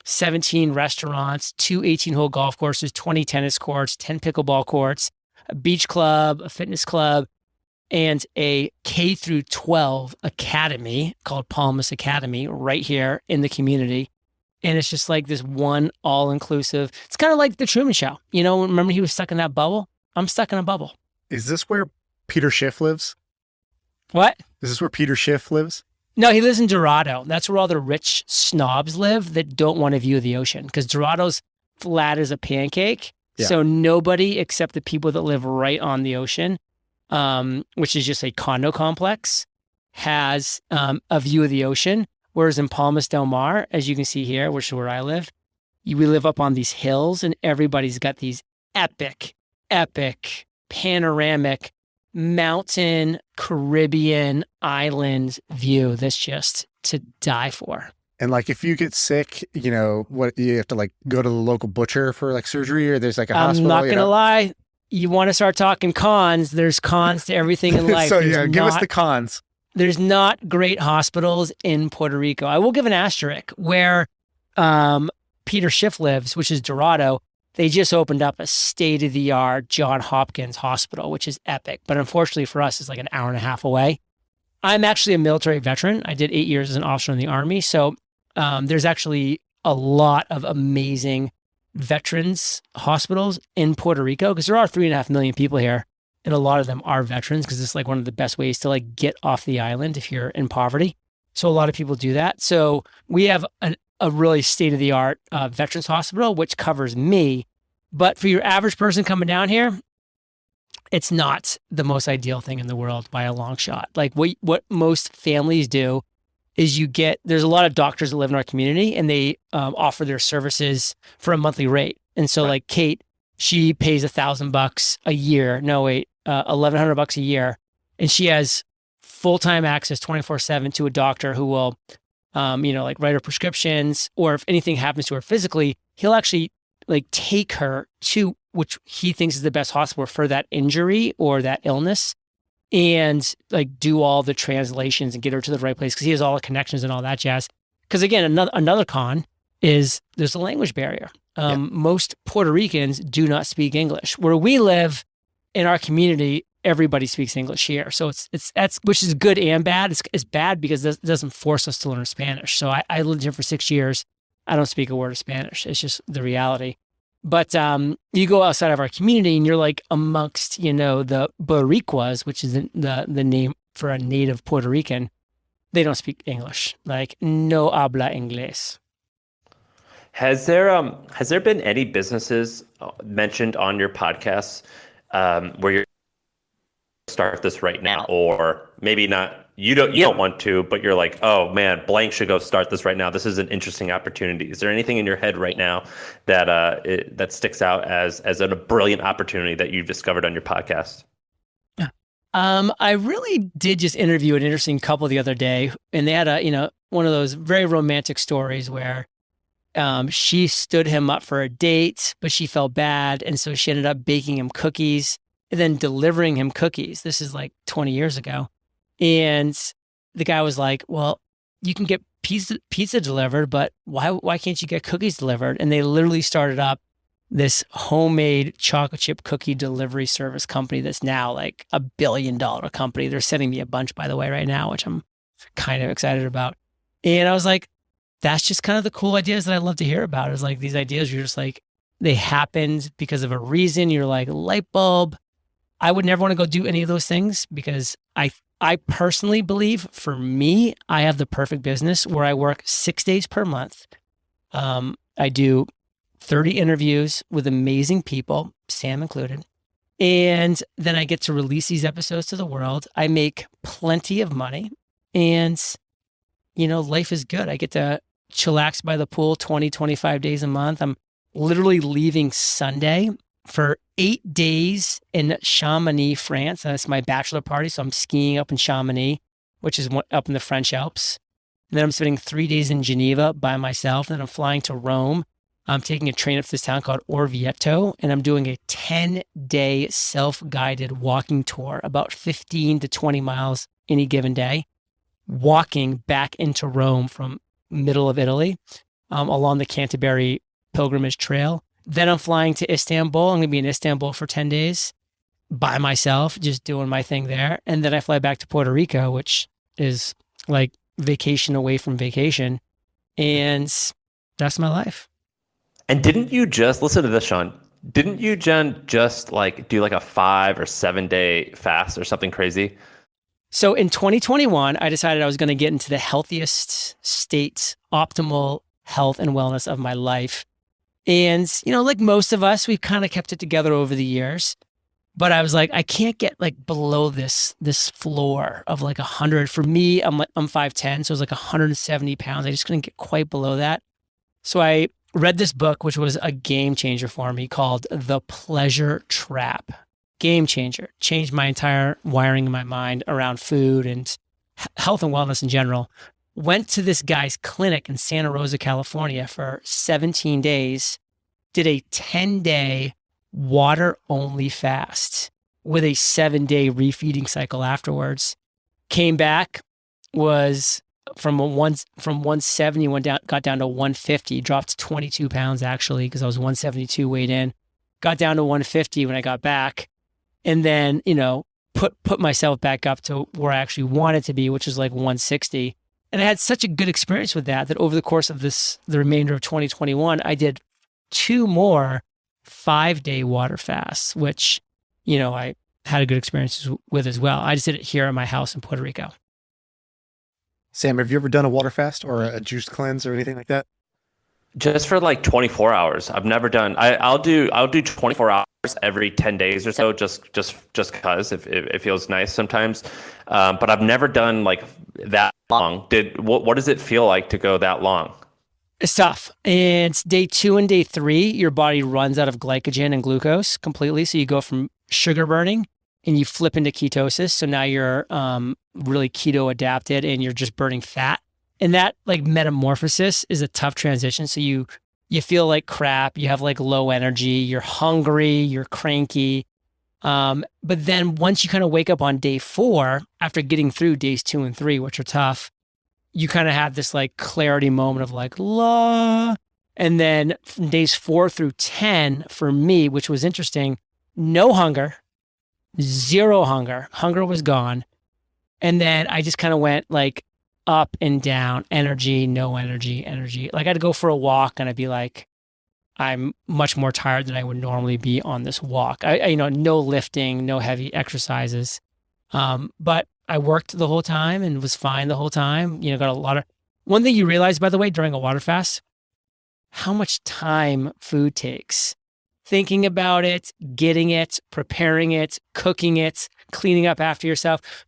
17 restaurants, 2 18-hole golf courses, 20 tennis courts, 10 pickleball courts, a beach club, a fitness club, and a K through 12 academy called Palmas Academy right here in the community. And it's just like this one all-inclusive. It's kind of like the Truman Show. Remember he was stuck in that bubble? I'm stuck in a bubble. Is this where Peter Schiff lives? What? Is this where Peter Schiff lives? No, he lives in Dorado. That's where all the rich snobs live that don't want to view the ocean, because Dorado's flat as a pancake. Yeah. So nobody except the people that live right on the ocean, which is just a condo complex, has a view of the ocean. Whereas in Palmas del Mar, as you can see here, which is where I live, we live up on these hills and everybody's got these epic, panoramic mountain, Caribbean island view that's just to die for. And like, if you get sick, you know, what you have to like go to the local butcher for like surgery, or there's like a hospital. I'm not gonna lie. You want to start talking cons? There's cons to everything in life. So yeah, give us the cons. There's not great hospitals in Puerto Rico. I will give an asterisk where Peter Schiff lives, which is Dorado. They just opened up a state-of-the-art Johns Hopkins hospital, which is epic. But unfortunately for us, it's like an hour and a half away. I'm actually a military veteran. I did 8 years as an officer in the Army. So there's actually a lot of amazing veterans hospitals in Puerto Rico because there are 3.5 million people here. And a lot of them are veterans because it's like one of the best ways to like get off the island if you're in poverty. So a lot of people do that. So we have a really state-of-the-art veterans hospital, which covers me. But for your average person coming down here, it's not the most ideal thing in the world by a long shot. Like what most families do is there's a lot of doctors that live in our community and they offer their services for a monthly rate. And so like Kate, she pays $1,000 a year. No, wait, $1,100 a year. And she has full-time access 24/7 to a doctor who will, like write her prescriptions, or if anything happens to her physically, he'll actually like take her to which he thinks is the best hospital for that injury or that illness, and like do all the translations and get her to the right place because he has all the connections and all that jazz. Because again, another con is there's a language barrier. Most Puerto Ricans do not speak English. Where we live in our community, everybody speaks English here. So that's which is good and bad. It's bad because it doesn't force us to learn Spanish. So I lived here for 6 years. I don't speak a word of Spanish. It's just the reality. But you go outside of our community and you're like amongst, the Boricuas, which is the name for a native Puerto Rican. They don't speak English. Like, no habla inglés. Has there been any businesses mentioned on your podcast where you're start this right now, or maybe not? You don't want to, but you're like, oh man, blank should go start this right now. This is an interesting opportunity. Is there anything in your head right now that that sticks out as a brilliant opportunity that you've discovered on your podcast? I really did just interview an interesting couple the other day, and they had one of those very romantic stories where she stood him up for a date, but she felt bad, and so she ended up baking him cookies and then delivering him cookies. This is like 20 years ago. And the guy was like, well, you can get pizza delivered, but why can't you get cookies delivered? And they literally started up this homemade chocolate chip cookie delivery service company that's now like $1 billion company. They're sending me a bunch, by the way, right now, which I'm kind of excited about. And I was like, that's just kind of the cool ideas that I love to hear about. Is like these ideas, you're just like, they happened because of a reason. You're like, light bulb. I would never want to go do any of those things because I personally believe, for me, I have the perfect business where I work 6 days per month. I do 30 interviews with amazing people, Sam included. And then I get to release these episodes to the world. I make plenty of money and, life is good. I get to chillax by the pool 20, 25 days a month. I'm literally leaving Sunday for 8 days in Chamonix, France. And that's my bachelor party. So I'm skiing up in Chamonix, which is up in the French Alps. And then I'm spending 3 days in Geneva by myself. And then I'm flying to Rome. I'm taking a train up to this town called Orvieto, and I'm doing a 10-day self-guided walking tour, about 15 to 20 miles any given day, walking back into Rome from middle of Italy along the Canterbury Pilgrimage Trail. Then I'm flying to Istanbul. I'm going to be in Istanbul for 10 days by myself, just doing my thing there. And then I fly back to Puerto Rico, which is like vacation away from vacation. And that's my life. And didn't you just, listen to this, Shaan, didn't you, Jen, just like do like a 5 or 7 day fast or something crazy? So in 2021, I decided I was going to get into the healthiest state, optimal health and wellness of my life. And, like most of us, we've kind of kept it together over the years. But I was like, I can't get like below this floor of like 100. For me, I'm 5'10", so it was like 170 pounds. I just couldn't get quite below that. So I read this book, which was a game changer for me, called The Pleasure Trap. Game changer. Changed my entire wiring in my mind around food and health and wellness in general. Went to this guy's clinic in Santa Rosa, California for 17 days, did a 10-day water-only fast with a 7-day refeeding cycle afterwards. Came back, was from 170, got down to 150, dropped 22 pounds actually, because I was 172 weighed in. Got down to 150 when I got back, and then, put myself back up to where I actually wanted to be, which is like 160. And I had such a good experience with that over the course of the remainder of 2021, I did 2 more 5-day water fasts, which, I had a good experience with as well. I just did it here at my house in Puerto Rico. Sam, have you ever done a water fast or a juice cleanse or anything like that? Just for like 24 hours. I've never done. I'll do 24 hours every 10 days or so, just because it feels nice sometimes. But I've never done like that long. What does it feel like to go that long? It's tough. And it's day 2 and day 3, your body runs out of glycogen and glucose completely. So you go from sugar burning and you flip into ketosis. So now you're really keto adapted and you're just burning fat. And that like metamorphosis is a tough transition. So you feel like crap, you have like low energy, you're hungry, you're cranky. But then once you kind of wake up on day 4, after getting through days 2 and 3, which are tough, you kind of have this like clarity moment of like, la. And then from days 4 through 10 for me, which was interesting, no hunger, 0 hunger. Hunger was gone. And then I just kind of went like up and down, energy, no energy, energy. Like I had to go for a walk and I'd be like, I'm much more tired than I would normally be on this walk. I no lifting, no heavy exercises. But I worked the whole time and was fine the whole time. Got a lot of, one thing you realize, by the way, during a water fast, how much time food takes. Thinking about it, getting it, preparing it, cooking it, cleaning up after yourself.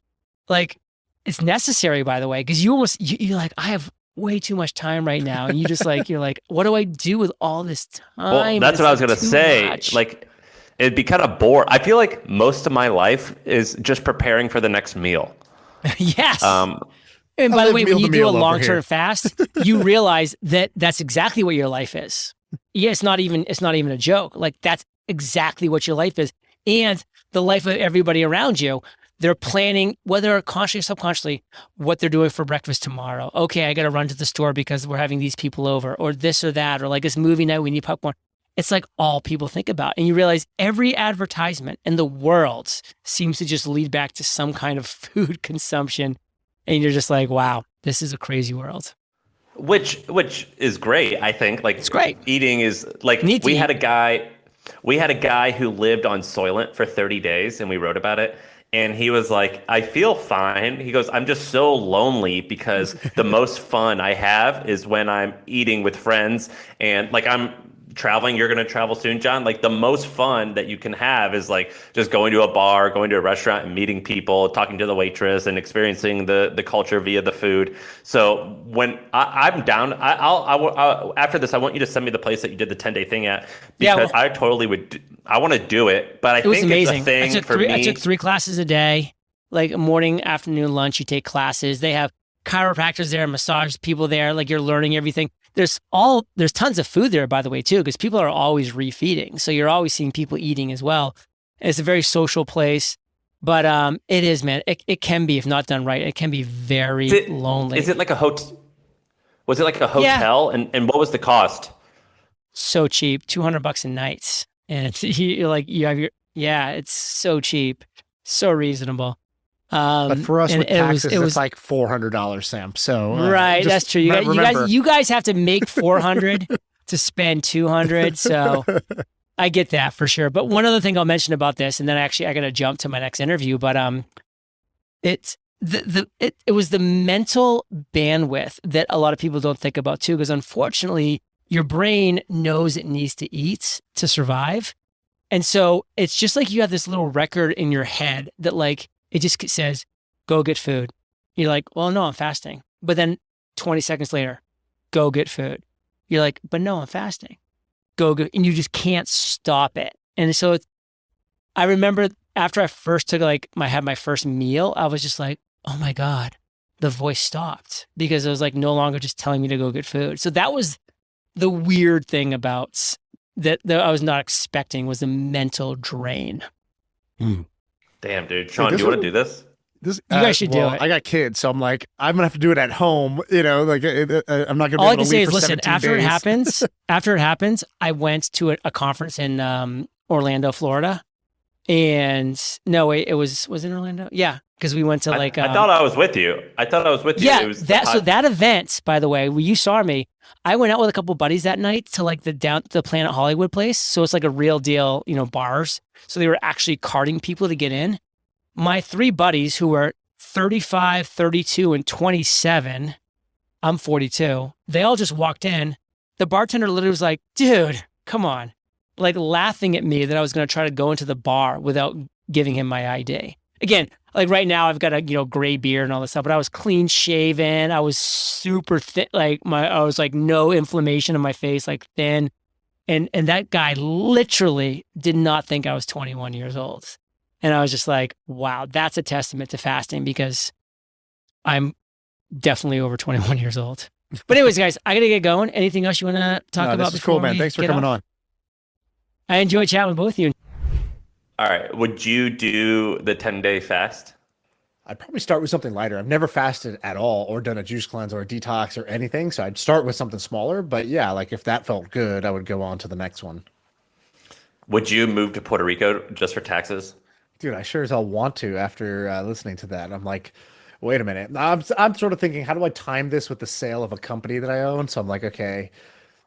Like, it's necessary, by the way, because you're like, I have way too much time right now. And you just like, you're like, what do I do with all this time? Well, that's what I was going to say. Much. Like, it'd be kind of bored. I feel like most of my life is just preparing for the next meal. Yes. And by the way, when you do a long-term fast, you realize that that's exactly what your life is. Yeah, it's not even a joke. Like that's exactly what your life is. And the life of everybody around you. They're planning, whether consciously or subconsciously, what they're doing for breakfast tomorrow. Okay, I got to run to the store because we're having these people over, or this or that, or like this movie night, we need popcorn. It's like all people think about. And you realize every advertisement in the world seems to just lead back to some kind of food consumption. And you're just like, wow, this is a crazy world. Which is great, I think. Like, it's great. Eating is like, we had a guy who lived on Soylent for 30 days and we wrote about it. And he was like, I feel fine. He goes, I'm just so lonely because the most fun I have is when I'm eating with friends and like I'm traveling. You're going to travel soon, John. Like the most fun that you can have is like just going to a bar, going to a restaurant and meeting people, talking to the waitress and experiencing the culture via the food. So when I'm down, I'll after this, I want you to send me the place that you did the 10-day thing at because I totally would. I want to do it, but I think amazing. It's a thing for me. I took 3 classes a day, like morning, afternoon, lunch. You take classes. They have chiropractors there, massage people there. Like you're learning everything. There's tons of food there, by the way, too, because people are always refeeding. So you're always seeing people eating as well. And it's a very social place, but it is, man. It can be, if not done right, it can be very lonely. Is it like a hotel? Was it like a hotel? Yeah. And what was the cost? So cheap, $200 a night. And it's, it's so cheap, so reasonable. But for us with taxes, it's like $400, Sam. So right, that's true. You guys have to make $400 to spend $200. So I get that for sure. But one other thing I'll mention about this, and then actually I got to jump to my next interview. But it was the mental bandwidth that a lot of people don't think about too, because unfortunately, your brain knows it needs to eat to survive. And so it's just like you have this little record in your head that like, it just says, go get food. You're like, well, no, I'm fasting. But then 20 seconds later, go get food. You're like, but no, I'm fasting. Go get, and you just can't stop it. And so I remember after I first took had my first meal, I was just like, oh my God, the voice stopped because it was like no longer just telling me to go get food. So that was the weird thing about that I was not expecting, was the mental drain. Damn, dude. Shaan, do you want to do this? You guys should do it. I got kids, so I'm like, I'm gonna have to do it at home. You know, like I'm not gonna. All be I able can to say leave is, for listen. 17 days. After it happens, I went to a conference in Orlando, Florida, and no, wait, it was in Orlando. Yeah, because we went to I thought I was with you. Yeah, It was that event, by the way, where you saw me, I went out with a couple of buddies that night to like the Planet Hollywood place. So it's like a real deal, bars. So they were actually carting people to get in. My 3 buddies who were 35, 32, and 27, I'm 42, they all just walked in. The bartender literally was like, dude, come on. Like laughing at me that I was going to try to go into the bar without giving him my ID. Again, like right now I've got a, gray beard and all this stuff, but I was clean shaven. I was super thin, I was like no inflammation in my face, like thin. And that guy literally did not think I was 21 years old. And I was just like, wow, that's a testament to fasting because I'm definitely over 21 years old. But anyways, guys, I got to get going. Anything else you want to talk about? This is cool, man. Thanks for coming on. I enjoyed chatting with both of you. All right. Would you do the 10-day fast? I'd probably start with something lighter. I've never fasted at all or done a juice cleanse or a detox or anything. So I'd start with something smaller. But yeah, like if that felt good, I would go on to the next one. Would you move to Puerto Rico just for taxes? Dude, I sure as hell want to after listening to that. I'm like, wait a minute. I'm sort of thinking, how do I time this with the sale of a company that I own? So I'm like, okay,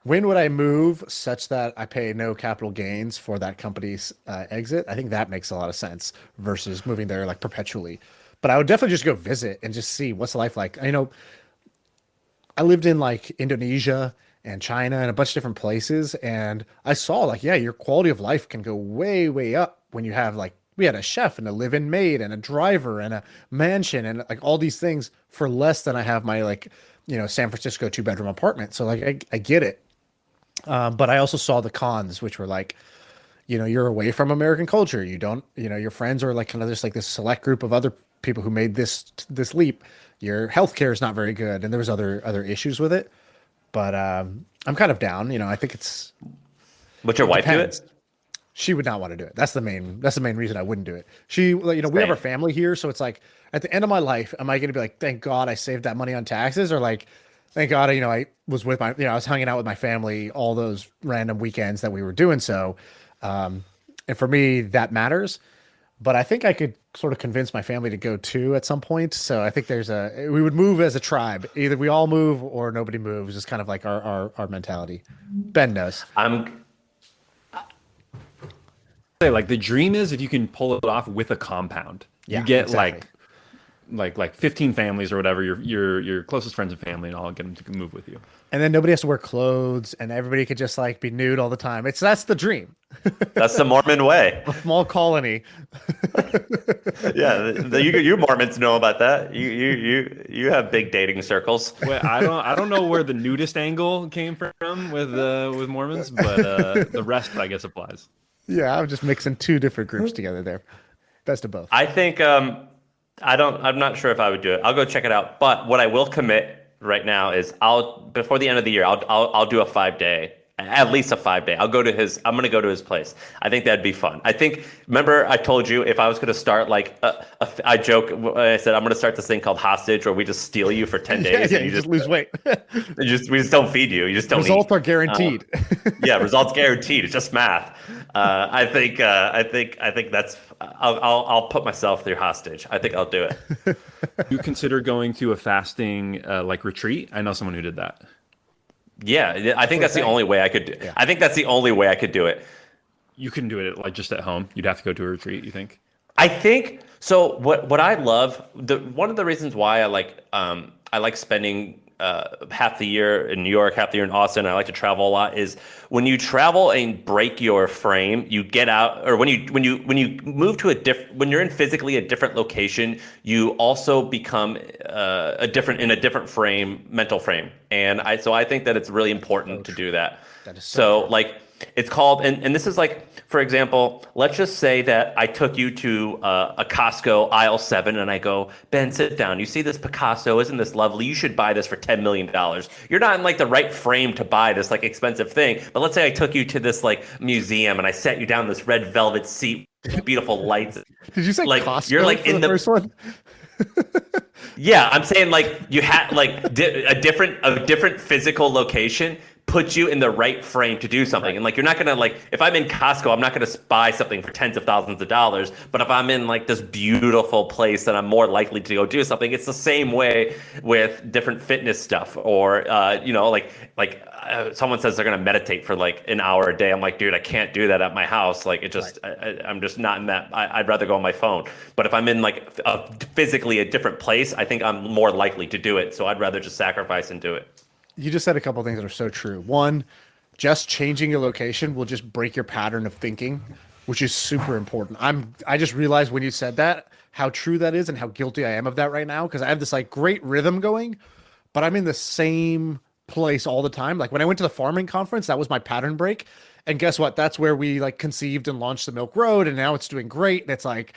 when would I move such that I pay no capital gains for that company's exit? I think that makes a lot of sense versus moving there like perpetually. But I would definitely just go visit and just see what's life like. I lived in like Indonesia and China and a bunch of different places. And I saw like, yeah, your quality of life can go way, way up when you have like, we had a chef and a live-in maid and a driver and a mansion and like all these things for less than I have my like, San Francisco 2-bedroom apartment. So like, I get it. But I also saw the cons, which were like, you're away from American culture. You don't, your friends are like kind of just like this select group of other people who made this leap. Your healthcare is not very good. And there was other issues with it, but, I'm kind of down, I think it's. Would your wife do it? She would not want to do it. That's the main reason I wouldn't do it. She, we have our family here. So it's like at the end of my life, am I going to be like, thank God I saved that money on taxes? Or like, thank God, I was with I was hanging out with my family all those random weekends that we were doing. So, and for me, that matters. But I think I could sort of convince my family to go too at some point. So I think we would move as a tribe. Either we all move or nobody moves. It's kind of like our mentality. Ben knows. Like the dream is if you can pull it off with a compound. Yeah, you get exactly. like 15 families or whatever, your closest friends and family, and I'll get them to move with you. And then nobody has to wear clothes and everybody could just like be nude all the time. That's the dream. That's the Mormon way. A small colony. Yeah, you Mormons know about that. You have big dating circles. Well, I don't know where the nudist angle came from with Mormons, but the rest I guess applies. Yeah, I'm just mixing 2 different groups together there. Best of both. I think I'm not sure if I would do it. I'll go check it out. But what I will commit right now is before the end of the year, I'll do a 5-day, at least a 5-day. I'm going to go to his place. I think that'd be fun. Remember I told you if I was going to start like I joke, I said I'm going to start this thing called hostage where we just steal you for 10 days. Yeah, and you just lose weight. we just don't feed you. You just don't Results eat. are guaranteed. Yeah, results guaranteed. It's just math. I think that's. I'll put myself through hostage. I think I'll do it. You consider going to a fasting like retreat? I know someone who did that. Yeah, I think that's the only way I could. Yeah. I think that's the only way I could do it. You couldn't do it like just at home. You'd have to go to a retreat. You think? I think so. What I love, one of the reasons why I like spending half the year in New York, half the year in Austin. I like to travel a lot. Is when you travel and break your frame, you get out, or when you move to when you're in physically a different location, you also become in a different frame, mental frame. And I think that it's really important to do that. That is so like. It's called, and this is like, for example, let's just say that I took you to a Costco aisle 7 and I go, Ben, sit down. You see this Picasso? Isn't this lovely? You should buy this for $10 million. You're not in like the right frame to buy this like expensive thing. But let's say I took you to this like museum and I sat you down this red velvet seat with beautiful lights. Did you say like Costco you're like in the first one? Yeah, I'm saying like you had like a different physical location put you in the right frame to do something. Right. And like, you're not going to like, if I'm in Costco, I'm not going to buy something for tens of thousands of dollars. But if I'm in like this beautiful place, then I'm more likely to go do something. It's the same way with different fitness stuff or, someone says they're going to meditate for like an hour a day. I'm like, dude, I can't do that at my house. Like it just, right. I'm just not in that. I'd rather go on my phone. But if I'm in like physically a different place, I think I'm more likely to do it. So I'd rather just sacrifice and do it. You just said a couple of things that are so true. One, just changing your location will just break your pattern of thinking, which is super important. I just realized when you said that, how true that is and how guilty I am of that right now. Cause I have this like great rhythm going, but I'm in the same place all the time. Like when I went to the farming conference, that was my pattern break. And guess what? That's where we like conceived and launched the Milk Road. And now it's doing great. And it's like,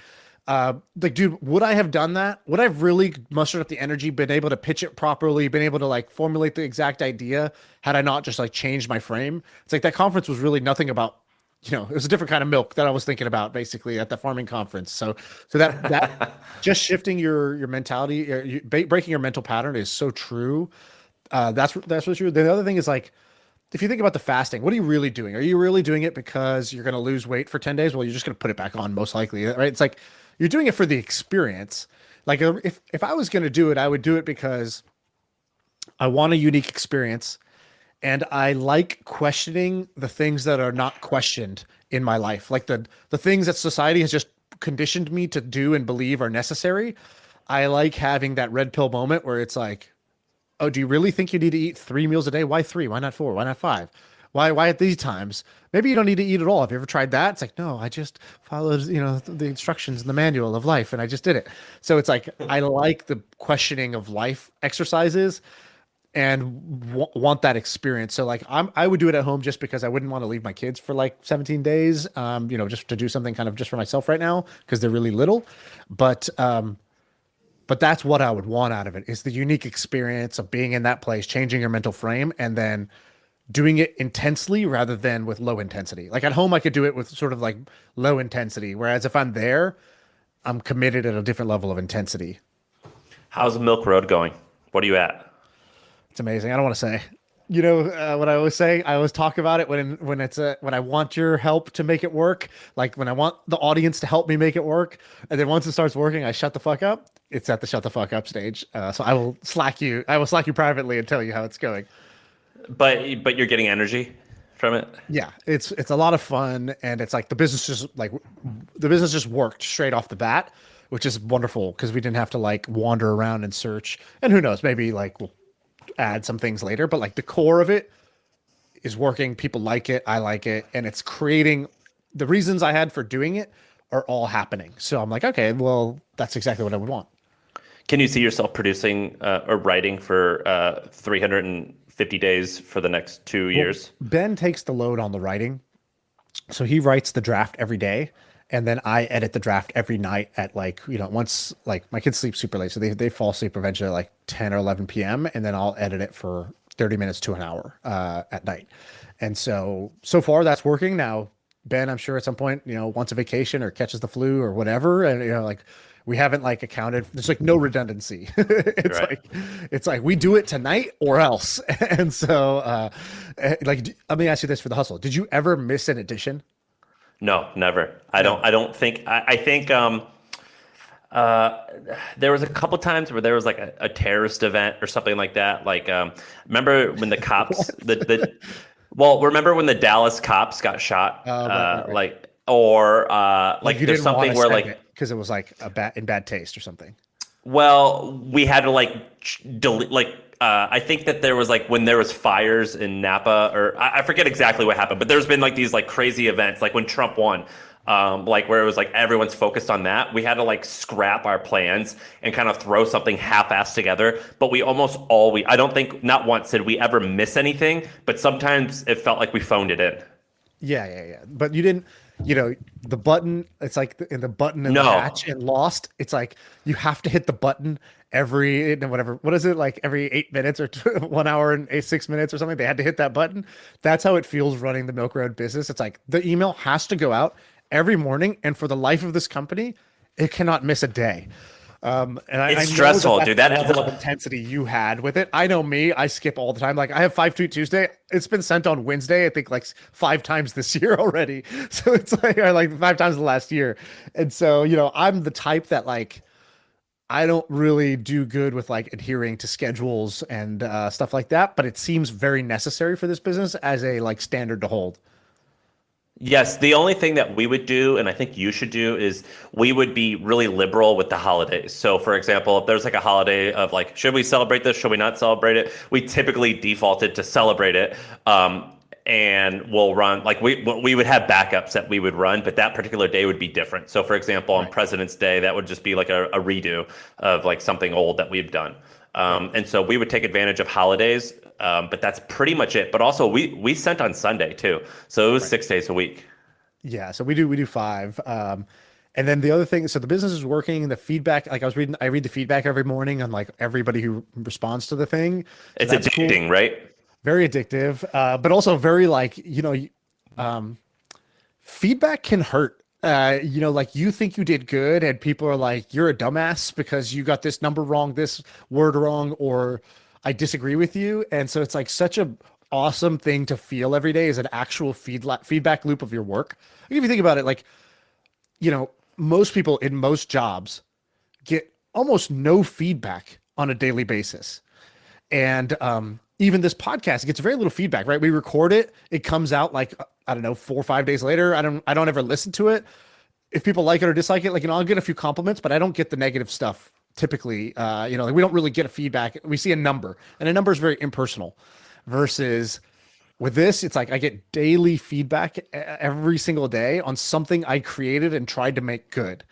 dude, would I have done that? Would I have really mustered up the energy, been able to pitch it properly, been able to like formulate the exact idea had I not just like changed my frame? It's like that conference was really nothing about, it was a different kind of milk that I was thinking about basically at the farming conference. So that just shifting your mentality, breaking your mental pattern is so true. That's what's true. The other thing is like, if you think about the fasting, what are you really doing? Are you really doing it because you're going to lose weight for 10 days? Well, you're just going to put it back on most likely, right? It's like, you're doing it for the experience. Like if I was going to do it, I would do it because I want a unique experience and I like questioning the things that are not questioned in my life. Like the things that society has just conditioned me to do and believe are necessary. I like having that red pill moment where it's like, oh, do you really think you need to eat 3 meals a day? Why 3? Why not 4? Why not 5? Why at these times? Maybe you don't need to eat at all. Have you ever tried that? It's like, no, I just followed, the instructions in the manual of life and I just did it. So it's like, I like the questioning of life exercises and want that experience. So like, I would do it at home just because I wouldn't want to leave my kids for like 17 days, just to do something kind of just for myself right now because they're really little. But that's what I would want out of it is the unique experience of being in that place, changing your mental frame, and then doing it intensely rather than with low intensity. Like at home, I could do it with sort of like low intensity. Whereas if I'm there, I'm committed at a different level of intensity. How's the Milk Road going? What are you at? It's amazing. I don't want to say, what I always say, I always talk about it when I want your help to make it work. Like when I want the audience to help me make it work. And then once it starts working, I shut the fuck up. It's at the shut the fuck up stage. So I will slack you privately and tell you how it's going. But you're getting energy from it. Yeah, it's a lot of fun, and it's like the business just worked straight off the bat, which is wonderful because we didn't have to like wander around and search. And who knows, maybe like we'll add some things later, but like the core of it is working. People like it, I like it, and it's creating the reasons I had for doing it are all happening. So I'm like, okay, well, that's exactly what I would want. Can you see yourself producing or writing for 350 days for the next 2 years? Well, Ben takes the load on the writing. So he writes the draft every day. And then I edit the draft every night at once my kids sleep super late. So they fall asleep eventually at like 10 or 11 PM. And then I'll edit it for 30 minutes to an hour at night. And so far that's working. Now, Ben, I'm sure at some point, wants a vacation or catches the flu or whatever. And, we haven't accounted. There's no redundancy. It's like we do it tonight or else. And so let me ask you this for the hustle. Did you ever miss an edition? No, never. I think there was a couple times where there was like a terrorist event or something like that. Remember when the cops, remember when the Dallas cops got shot? Right. There's something where because it was in bad taste or something. Well, we had to delete. I think that there was like when there was fires in Napa, or I forget exactly what happened, but there's been like these like crazy events, like when Trump won, like where it was like everyone's focused on that. We had to like scrap our plans and kind of throw something half-assed together. But we almost always, I don't think, not once did we ever miss anything, but sometimes it felt like we phoned it in. Yeah. But you didn't, the button, it's like in the button in the hatch in Lost. It's like you have to hit the button every, whatever, what is it, like every 8 minutes or 1 hour and 6 minutes or something. They had to hit that button. That's how it feels running the Milk Road business. It's like the email has to go out every morning. And for the life of this company, it cannot miss a day. And it's stressful, dude. That level of intensity you had with it. I know me. I skip all the time. Like I have 5 Tweet Tuesday. It's been sent on Wednesday. I think like 5 times this year already. So it's like 5 times the last year. And so I'm the type that like I don't really do good with like adhering to schedules and stuff like that. But it seems very necessary for this business as a like standard to hold. Yes, the only thing that we would do, and I think you should do, is we would be really liberal with the holidays. So, for example, if there's like a holiday of like, should we celebrate this? Should we not celebrate it? We typically defaulted to celebrate it, and we'll run like we would have backups that we would run, but that particular day would be different. So, for example, on President's Day, that would just be like a redo of like something old that we've done. And so we would take advantage of holidays, but that's pretty much it. But also we sent on Sunday too. So it was 6 days a week. Yeah. So we do 5. And then the other thing, so the business is working, the feedback, like I read the feedback every morning on like everybody who responds to the thing. So it's addicting, cool. Right? Very addictive. But also very like, feedback can hurt. Like you think you did good and people are like, you're a dumbass because you got this number wrong, this word wrong, or I disagree with you. And so it's like such a awesome thing to feel every day is an actual feedback loop of your work. If you think about it, like, most people in most jobs get almost no feedback on a daily basis. And, even this podcast gets very little feedback, right? We record it. It comes out like, I don't know, 4 or 5 days later. I don't ever listen to it. If people like it or dislike it, like, I'll get a few compliments, but I don't get the negative stuff typically. Like we don't really get a feedback. We see a number and a number is very impersonal versus with this. It's like, I get daily feedback every single day on something I created and tried to make good.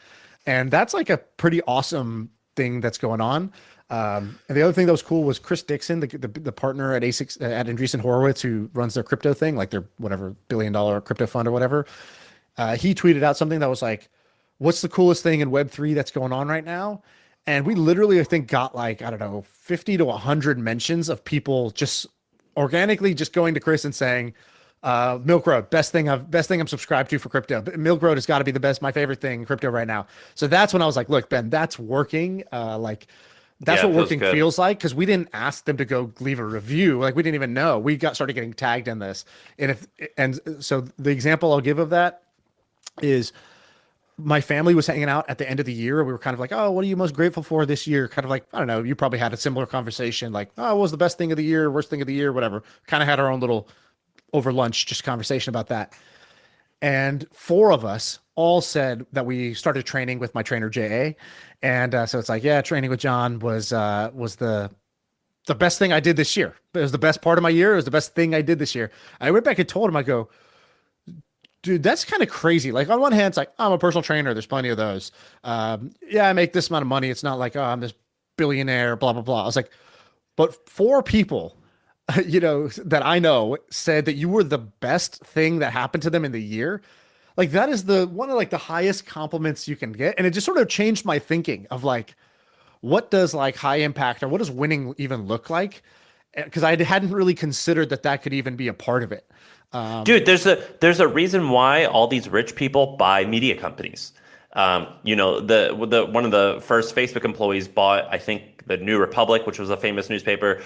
And that's like a pretty awesome thing that's going on. And the other thing that was cool was Chris Dixon, the partner at A6 at Andreessen Horowitz, who runs their crypto thing, like their whatever $1 billion crypto fund or whatever. He tweeted out something that was like, "What's the coolest thing in Web3 that's going on right now?" And we literally, I think, got like, I don't know, 50 to 100 mentions of people just organically just going to Chris and saying, Milk Road, best thing I'm subscribed to for crypto. Milk Road has got to be the best, my favorite thing in crypto right now. So that's when I was like, look, Ben, that's working. That's what working feels like, because we didn't ask them to go leave a review. Like we didn't even know. We started getting tagged in this. And so the example I'll give of that is my family was hanging out at the end of the year. We were kind of like, oh, what are you most grateful for this year? Kind of like, I don't know, you probably had a similar conversation like, oh, what was the best thing of the year, worst thing of the year, whatever. Kind of had our own little over lunch just conversation about that. And 4 of us all said that we started training with my trainer, J.A. And so it's like, yeah, training with John was the best thing I did this year. It was the best part of my year. It was the best thing I did this year. I went back and told him, I go, dude, that's kind of crazy. Like on one hand, it's like, I'm a personal trainer. There's plenty of those. Yeah, I make this amount of money. It's not like, oh, I'm this billionaire, blah, blah, blah. I was like, but 4 people, that I know said that you were the best thing that happened to them in the year. Like that is one of like the highest compliments you can get. And it just sort of changed my thinking of like, what does like high impact or what does winning even look like? Because I hadn't really considered that could even be a part of it. Dude, there's a reason why all these rich people buy media companies. The one of the first Facebook employees bought, I think, the New Republic, which was a famous newspaper.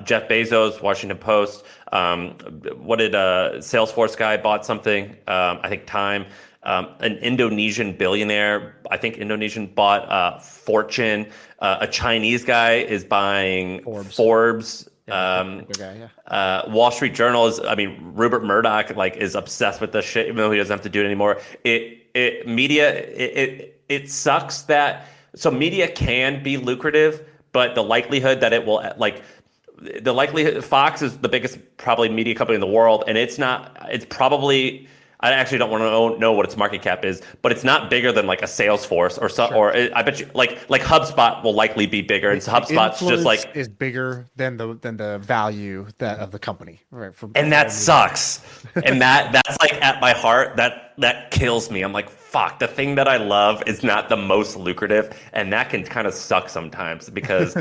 Jeff Bezos, Washington Post. What did Salesforce guy bought something? I think Time. An Indonesian billionaire, I think Indonesian bought Fortune. A Chinese guy is buying Forbes. Wall Street Journal is, Rupert Murdoch is obsessed with this shit, even though he doesn't have to do it anymore. It sucks that, so media can be lucrative, but the likelihood that it will, the likelihood Fox is the biggest probably media company in the world, and it's probably, I actually don't want to know what its market cap is, but it's not bigger than like a Salesforce or so, or I bet you like HubSpot will likely be bigger, and so HubSpot's just like is bigger than the value of the company, right? And that sucks, and that's like at my heart that kills me. I'm like, fuck, the thing that I love is not the most lucrative, and that can kind of suck sometimes because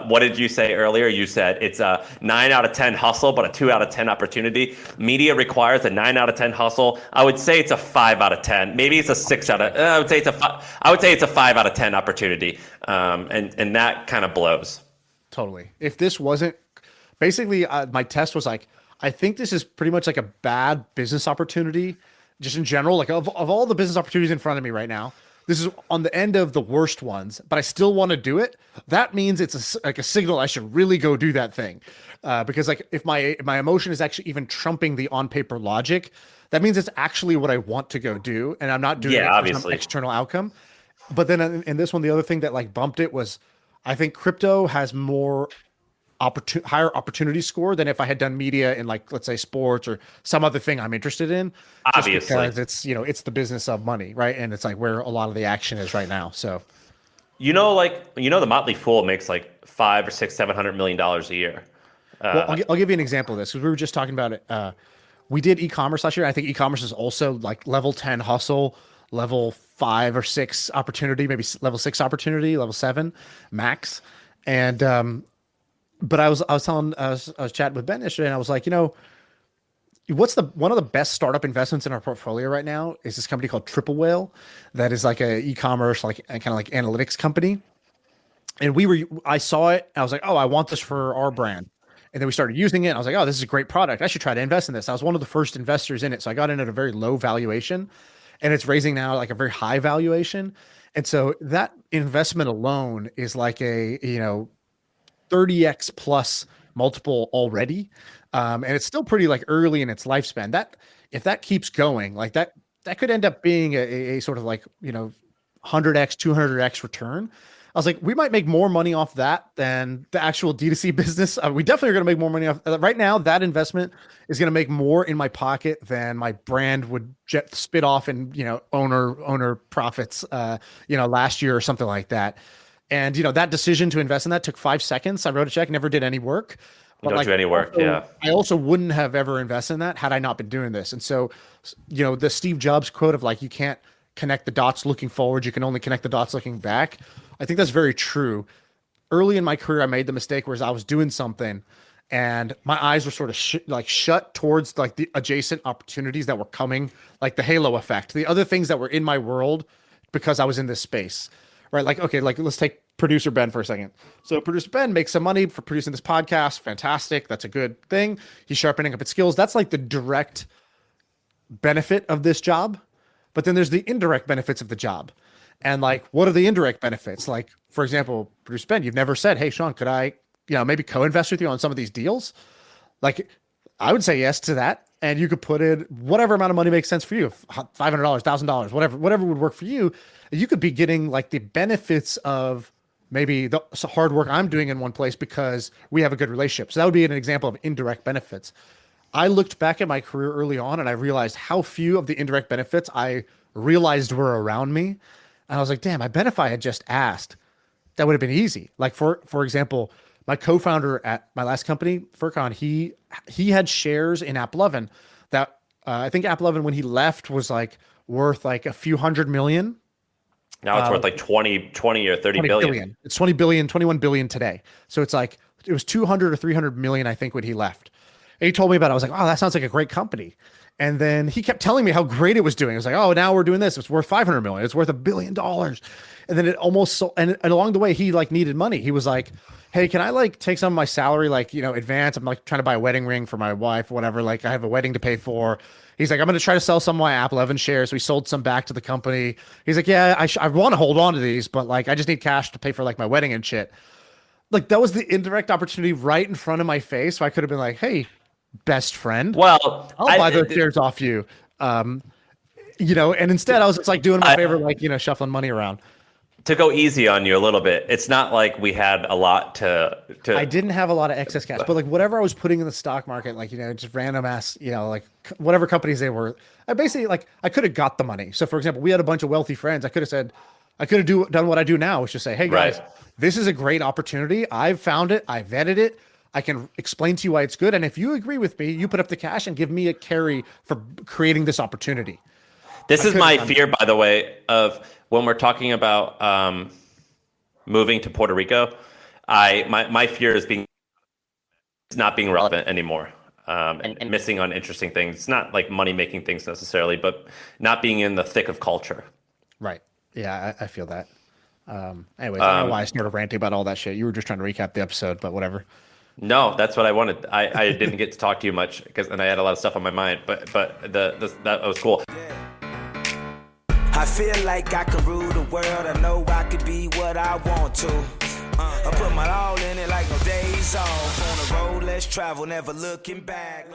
what did you say earlier? You said it's a 9 out of 10 hustle, but a 2 out of 10 opportunity. Media requires a 9 out of 10 hustle. I would say it's a 5 out of 10. Maybe it's a 6 out of. I would say it's a 5 out of 10 opportunity, and that kind of blows. Totally. If this wasn't basically my test was like, I think this is pretty much like a bad business opportunity. Just in general, like of all the business opportunities in front of me right now, this is on the end of the worst ones, but I still want to do it. That means it's like a signal I should really go do that thing. Because like if my emotion is actually even trumping the on paper logic, that means it's actually what I want to go do. And I'm not doing it for some external outcome. But then in this one, the other thing that like bumped it was I think crypto has more higher opportunity score than if I had done media in like, let's say sports or some other thing I'm interested in. Obviously. Because it's, it's the business of money, right? And it's like where a lot of the action is right now. So, the Motley Fool makes like $500 or $600, $700 million a year. Well, I'll give you an example of this because we were just talking about it. We did e-commerce last year. I think e-commerce is also like level 10 hustle, level 5 or 6 opportunity, maybe level 6 opportunity, level 7 max. And, but I was chatting with Ben yesterday, and I was like, what's one of the best startup investments in our portfolio right now is this company called Triple Whale, that is like a e-commerce, like kind of like analytics company. And I saw it, and I was like, oh, I want this for our brand. And then we started using it. And I was like, oh, this is a great product. I should try to invest in this. I was one of the first investors in it, so I got in at a very low valuation, and it's raising now like a very high valuation. And so that investment alone is like a 30x plus multiple already. And it's still pretty like early in its lifespan. That if that keeps going like that could end up being a sort of like, 100x, 200x return. I was like, we might make more money off that than the actual D2C business. We definitely are going to make more money off right now. That investment is going to make more in my pocket than my brand would spit off in, owner profits, last year or something like that. And, that decision to invest in that took 5 seconds. I wrote a check, never did any work. But don't do any work, yeah. I also wouldn't have ever invested in that had I not been doing this. And so, the Steve Jobs quote of like, you can't connect the dots looking forward, you can only connect the dots looking back. I think that's very true. Early in my career, I made the mistake where I was doing something and my eyes were sort of shut towards like the adjacent opportunities that were coming, like the halo effect, the other things that were in my world because I was in this space. Right. Like, okay, like let's take producer Ben for a second. So producer Ben makes some money for producing this podcast. Fantastic. That's a good thing. He's sharpening up his skills. That's like the direct benefit of this job. But then there's the indirect benefits of the job. And like, what are the indirect benefits? Like, for example, producer Ben, you've never said, hey, Shaan, could I, maybe co-invest with you on some of these deals? Like, I would say yes to that. And you could put in whatever amount of money makes sense for you, $500, $1,000, whatever would work for you. You could be getting like the benefits of maybe the hard work I'm doing in one place because we have a good relationship. So that would be an example of indirect benefits. I looked back at my career early on and I realized how few of the indirect benefits I realized were around me. And I was like, damn, I bet if I had just asked, that would have been easy. Like for example, my co-founder at my last company, Furkan, he had shares in AppLovin that I think AppLovin when he left was like worth like a few $100 million. Now it's worth like 20 or 30 billion. It's 20 billion, 21 billion today. So it's like, it was 200 or 300 million, I think, when he left. And he told me about it. I was like, oh, that sounds like a great company. And then he kept telling me how great it was doing. It was like, oh, now we're doing this. It's worth 500 million. It's worth $1 billion. And then it almost and along the way, he like needed money. He was like, hey, can I like take some of my salary, like, advance? I'm like trying to buy a wedding ring for my wife, whatever. Like I have a wedding to pay for. He's like, I'm going to try to sell some of my AppLovin shares. We sold some back to the company. He's like, yeah, I want to hold on to these, but like, I just need cash to pay for like my wedding and shit. Like that was the indirect opportunity right in front of my face. So I could have been like, hey, best friend, well, I'll buy those shares off you. And instead I was just like doing my favorite, like, shuffling money around. to go easy on you a little bit. It's not like we had a lot to I didn't have a lot of excess cash, but like whatever I was putting in the stock market, like, just random ass, like whatever companies they were, I basically I could have got the money. So for example, we had a bunch of wealthy friends. I could have said, done what I do now, which is say, hey guys, this is a great opportunity. I've found it. I vetted it. I can explain to you why it's good. And if you agree with me, you put up the cash and give me a carry for creating this opportunity. This is my fear, by the way, of when we're talking about moving to Puerto Rico. My fear is not being relevant anymore, and missing on interesting things. It's not like money making things necessarily, but not being in the thick of culture. Right. Yeah, I feel that. Anyways, I don't know why I started ranting about all that shit. You were just trying to recap the episode, but whatever. No, that's what I wanted. I didn't get to talk to you much and I had a lot of stuff on my mind, but that was cool. I feel like I can rule the world. I know I could be what I want to. I put my all in it like no days off. On the road, let's travel, never looking back.